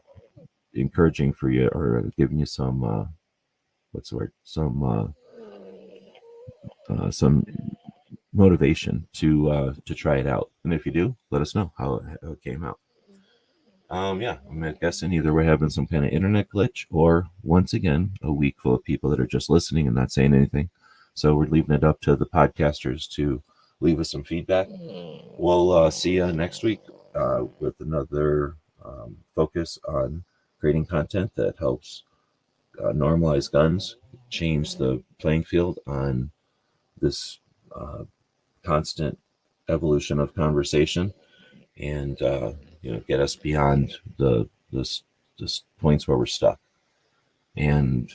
encouraging for you, or giving you some what's the word, some motivation to try it out. And if you do, let us know how it came out. Yeah, I'm guessing either we're having some kind of internet glitch, or once again a week full of people that are just listening and not saying anything. So we're leaving it up to the podcasters to leave us some feedback. We'll see you next week with another focus on creating content that helps normalize guns, change the playing field on this constant evolution of conversation, and get us beyond the points where we're stuck. And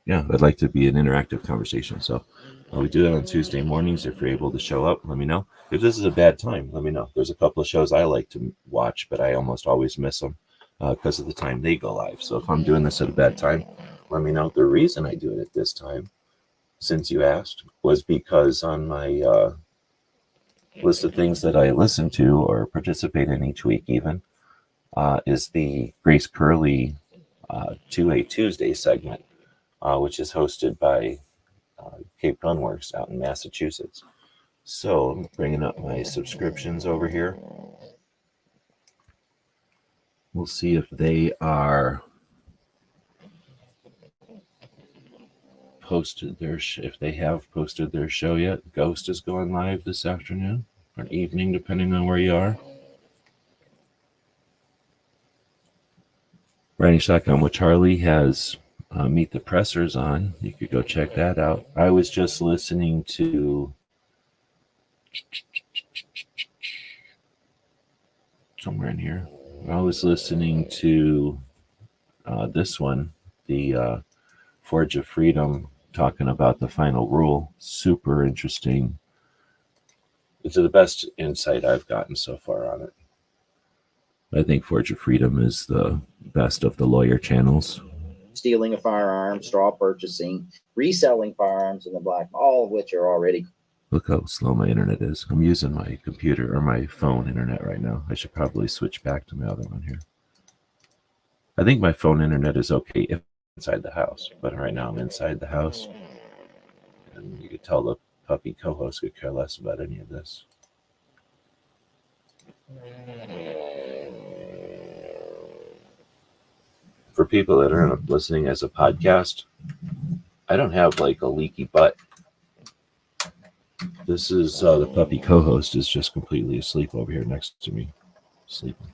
yeah, I'd like to be an interactive conversation. So we do that on Tuesday mornings. If you're able to show up, let me know. If this is a bad time, let me know. There's a couple of shows I like to watch, but I almost always miss them because of the time they go live. So if I'm doing this at a bad time, let me know. The reason I do it at this time, since you asked, was because on my list of things that I listen to or participate in each week even is the Grace Curley 2A Tuesday segment, which is hosted by Cape Gunworks out in Massachusetts. So I'm bringing up my subscriptions over here. We'll see if they are posted if they have posted their show yet. Ghost is going live this afternoon or evening, depending on where you are. Riding Shotgun with Charlie has Meet the Pressers on. You could go check that out. I was just listening to somewhere in here. I was listening to this one, the Forge of Freedom, talking about the final rule. Super interesting. It's the best insight I've gotten so far on it. I think Forge of Freedom is the best of the lawyer channels. Stealing a firearm, straw purchasing, reselling firearms in the black, all of which are already. Look how slow my internet is. I'm using my computer or my phone internet right now. I should probably switch back to my other one here. I think my phone internet is okay if inside the house, but right now I'm inside the house, and you could tell the puppy co-host could care less about any of this. For people that are listening as a podcast, I don't have like a leaky butt. This is the puppy co-host is just completely asleep over here next to me, sleeping.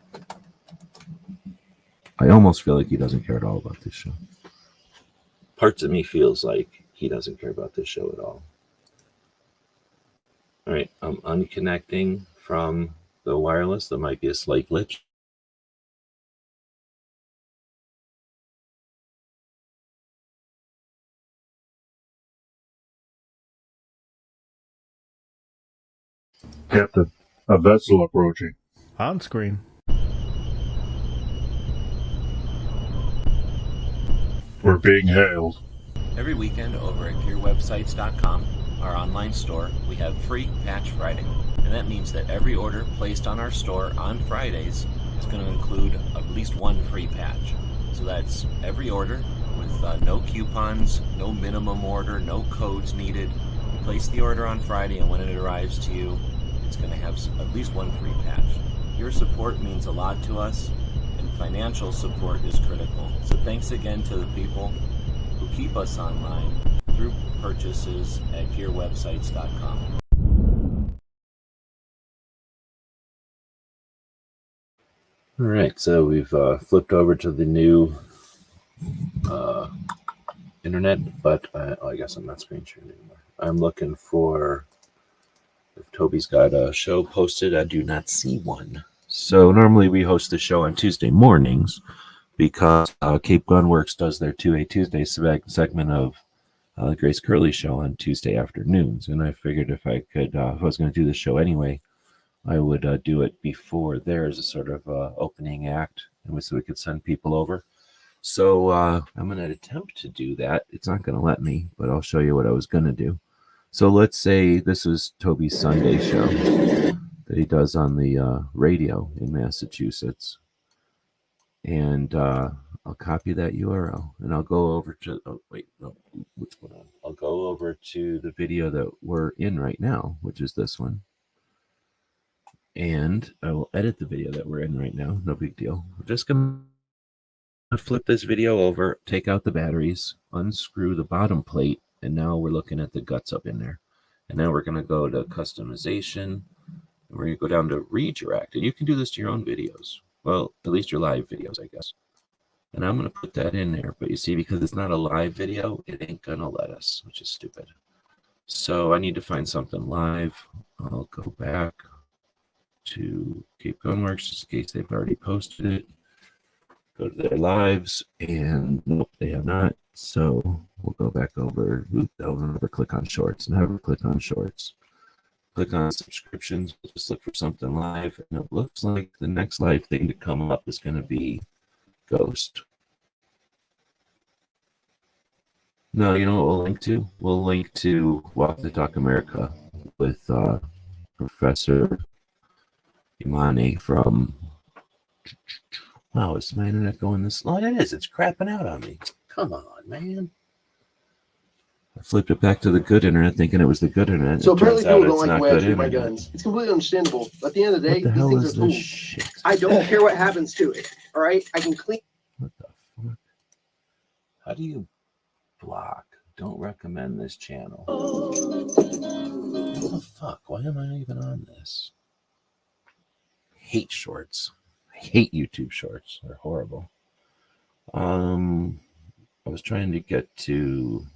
I almost feel like he doesn't care at all about this show. Parts of me feels like he doesn't care about this show at all. All right, I'm unconnecting from the wireless. There might be a slight glitch. Captain, a vessel approaching. On screen. We're being hailed. Every weekend over at gearwebsites.com, our online store, we have free Patch Friday. And that means that every order placed on our store on Fridays is going to include at least one free patch. So that's every order with no coupons, no minimum order, no codes needed. You place the order on Friday, and when it arrives to you, it's going to have at least one free patch. Your support means a lot to us, and financial support is critical. So thanks again to the people who keep us online through purchases at gearwebsites.com. All right, so we've flipped over to the new internet, but I guess I'm not screen sharing anymore. I'm looking for if Toby's got a show posted. I do not see one. So normally we host the show on Tuesday mornings because Cape Gunworks does their 2A Tuesday segment of the Grace Curley show on Tuesday afternoons. And I figured if I could, if I was going to do the show anyway, I would do it before there as a sort of opening act, and so we could send people over. So I'm going to attempt to do that. It's not going to let me, but I'll show you what I was going to do. So let's say this is Toby's Sunday show. that he does on the radio in Massachusetts. And I'll copy that URL and I'll go over to, oh, wait, no, which one? I'll go over to the video that we're in right now, which is this one. And I will edit the video that we're in right now. No big deal. We're just going to flip this video over, take out the batteries, unscrew the bottom plate, and now we're looking at the guts up in there. And now we're going to go to customization. And we're going to go down to redirect. And you can do this to your own videos. Well, at least your live videos, I guess. And I'm going to put that in there. But you see, because it's not a live video, it ain't going to let us, which is stupid. So I need to find something live. I'll go back to Cape Gunworks, just in case they've already posted it. Go to their lives, and nope, they have not. So we'll go back over. I'll never click on shorts. Never click on shorts. Click on subscriptions. We'll just look for something live, and it looks like the next live thing to come up is going to be Ghost. No, you know what we'll link to? We'll link to Walk the Talk America with Professor Imani from. Wow, is my internet going this slow? It is. It's crapping out on me. Come on, man. I flipped it back to the good internet thinking it was the good internet. So apparently people don't it's like not the way I good shoot my internet. guns. It's completely understandable. But at the end of the day, What the these hell things is are this tools. shit? I don't care what happens to it. All right? I can clean. What the fuck? How do you block? Don't recommend this channel. What the fuck? Why am I even on this? Hate shorts. I hate YouTube shorts. They're horrible. I was trying to get to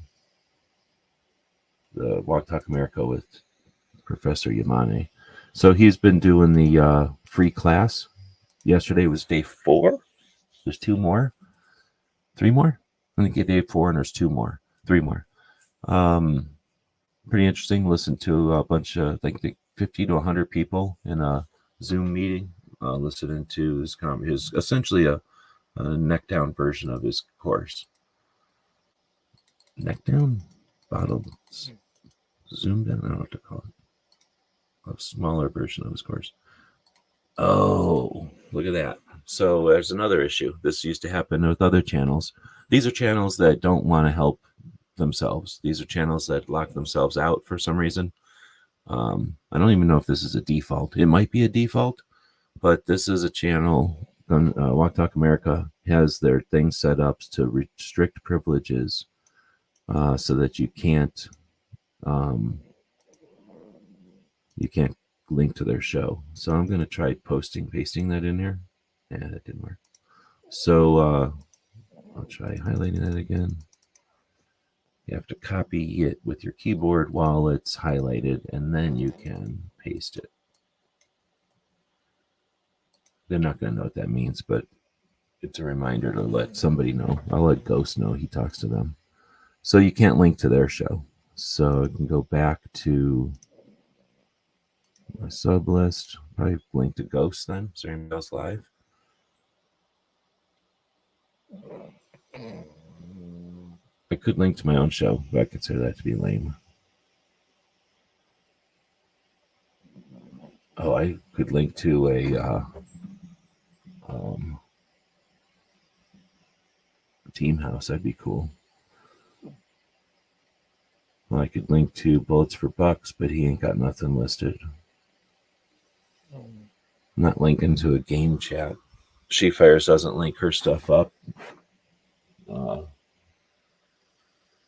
the Walk Talk America with Professor Yamane. So he's been doing the free class. Yesterday was day 4. There's 2 more. 3 more? I think day 4 and there's 2 more. 3 more. Pretty interesting. Listen to a bunch of, I think 50 to 100 people in a Zoom meeting, listening to his essentially a neck down version of his course. Neck down? Bottle. Zoom down? I don't know what to call it. A smaller version of his course. Oh, look at that. So there's another issue. This used to happen with other channels. These are channels that don't want to help themselves. These are channels that lock themselves out for some reason. I don't even know if this is a default. It might be a default, but this is a channel. Walk Talk America has their things set up to restrict privileges so that you can't link to their show. So I'm going to try pasting that in here. Yeah, that didn't work. So I'll try highlighting that again. You have to copy it with your keyboard while it's highlighted, and then you can paste it. They're not going to know what that means, but it's a reminder to let somebody know. I'll let Ghost know he talks to them. So you can't link to their show. So I can go back to my sub list. Probably link to Ghost then. Stream Ghost Live. I could link to my own show, but I consider that to be lame. Oh, I could link to a Team House. That'd be cool. Well, I could link to Bullets for Bucks, but he ain't got nothing listed. I'm not linking to a game chat. She Fires doesn't link her stuff up.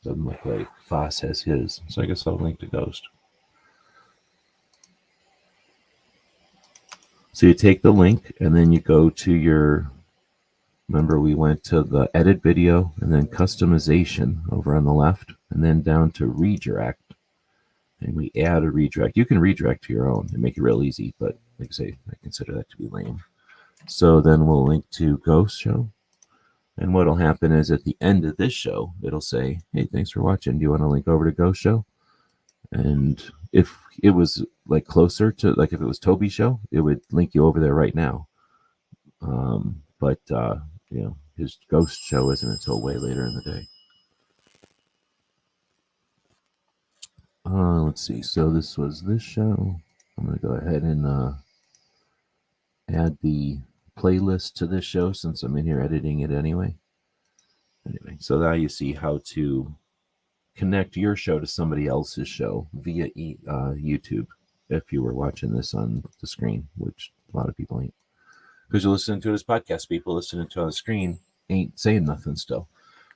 Doesn't look like Foss has his, so I guess I'll link to Ghost. So you take the link and then you go to your, remember we went to the edit video and then customization over on the left and then down to redirect. And we add a redirect. You can redirect to your own and make it real easy, but like I say, I consider that to be lame. So then we'll link to Ghost Show. And what'll happen is at the end of this show, it'll say, hey, thanks for watching. Do you want to link over to Ghost Show? And if it was like closer to, like if it was Toby's show, it would link you over there right now. But you know, his Ghost Show isn't until way later in the day. Let's see. So this was this show. I'm going to go ahead and add the playlist to this show since I'm in here editing it anyway. Anyway, so now you see how to connect your show to somebody else's show via YouTube if you were watching this on the screen, which a lot of people ain't. Because you're listening to it as podcast, people listening to it on the screen ain't saying nothing still.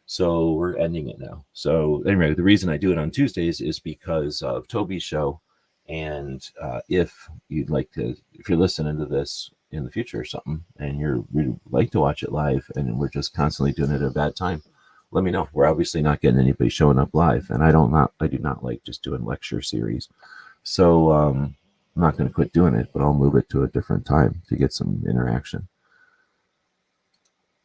So we're ending it now. So anyway, the reason I do it on Tuesdays is because of Toby's show. And if you'd like to, if you're listening to this in the future or something, and you'd like to watch it live, and we're just constantly doing it at a bad time, let me know. We're obviously not getting anybody showing up live, and I do not like just doing lecture series. So I'm not going to quit doing it, but I'll move it to a different time to get some interaction.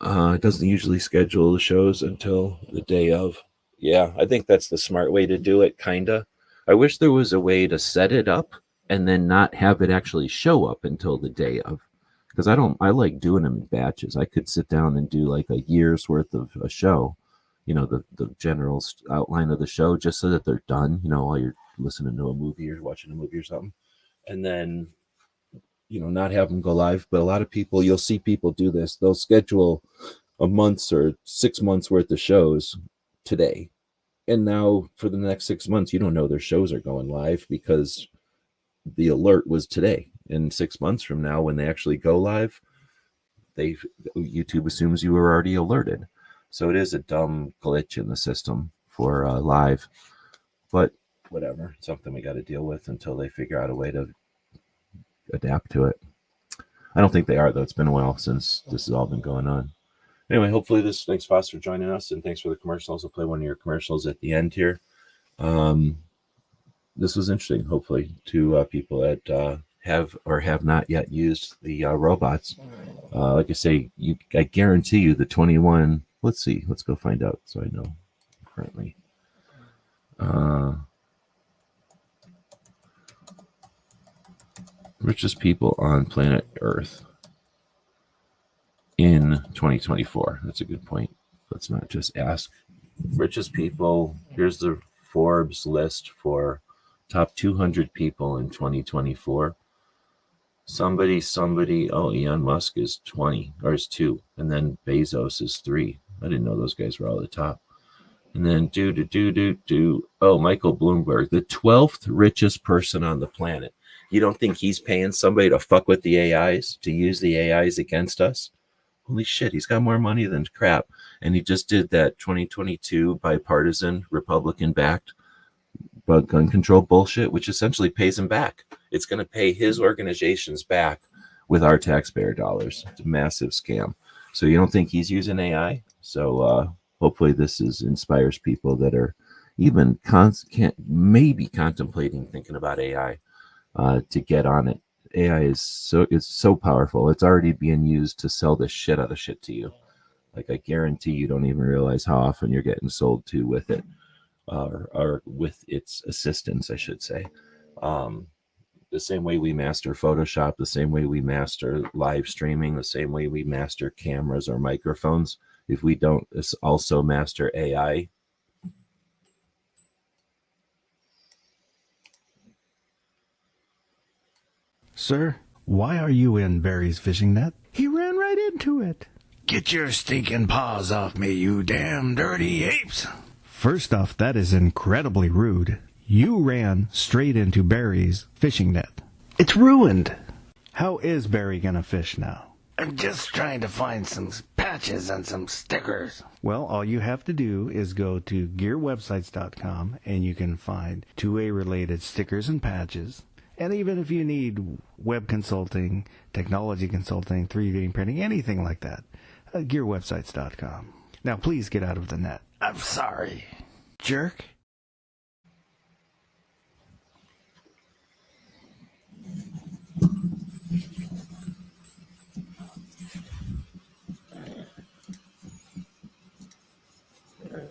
It doesn't usually schedule the shows until the day of. Yeah, I think that's the smart way to do it, kinda. I wish there was a way to set it up and then not have it actually show up until the day of. Because I like doing them in batches. I could sit down and do like a year's worth of a show, the general outline of the show, just so that they're done, while you're listening to a movie or watching a movie or something. And then, not have them go live. But a lot of people, you'll see people do this. They'll schedule a month's or 6 months worth of shows today. And now for the next 6 months, you don't know their shows are going live because the alert was today. And 6 months from now, when they actually go live, YouTube assumes you were already alerted. So it is a dumb glitch in the system for live. But whatever, something we got to deal with until they figure out a way to adapt to it. I don't think they are, though. It's been a while since this has all been going on. Anyway, hopefully thanks, Foss, for joining us, and thanks for the commercials. I'll play one of your commercials at the end here. This was interesting, hopefully, to people that have or have not yet used the robots. Like I say, I guarantee you the 21. Let's see. Let's go find out so I know currently. Richest people on planet Earth in 2024. That's a good point. Let's not just ask. Richest people. Here's the Forbes list for top 200 people in 2024. Somebody. Oh, Elon Musk is 20 or is 2, and then Bezos is 3. I didn't know those guys were all at the top. And then oh, Michael Bloomberg, the 12th richest person on the planet. You don't think he's paying somebody to fuck with the AIs, to use the AIs against us? Holy shit, he's got more money than crap. And he just did that 2022 bipartisan Republican-backed gun control bullshit, which essentially pays him back. It's going to pay his organizations back with our taxpayer dollars. It's a massive scam. So you don't think he's using AI? So hopefully this inspires people that are even maybe contemplating thinking about AI to get on it. AI is so powerful. It's already being used to sell the shit out of shit to you. Like, I guarantee you don't even realize how often you're getting sold to with it, or with its assistance, I should say. The same way we master Photoshop, the same way we master live streaming, the same way we master cameras or microphones. If we don't also master AI, Sir, why are you in Barry's fishing net? He ran right into it. Get your stinking paws off me, you damn dirty apes! First off, that is incredibly rude. You ran straight into Barry's fishing net. It's ruined. How is Barry gonna fish now? I'm just trying to find some patches and some stickers. Well, all you have to do is go to gearwebsites.com and you can find 2A related stickers and patches. And even if you need web consulting, technology consulting, 3D printing, anything like that, gearwebsites.com. Now please get out of the net. I'm sorry. Jerk.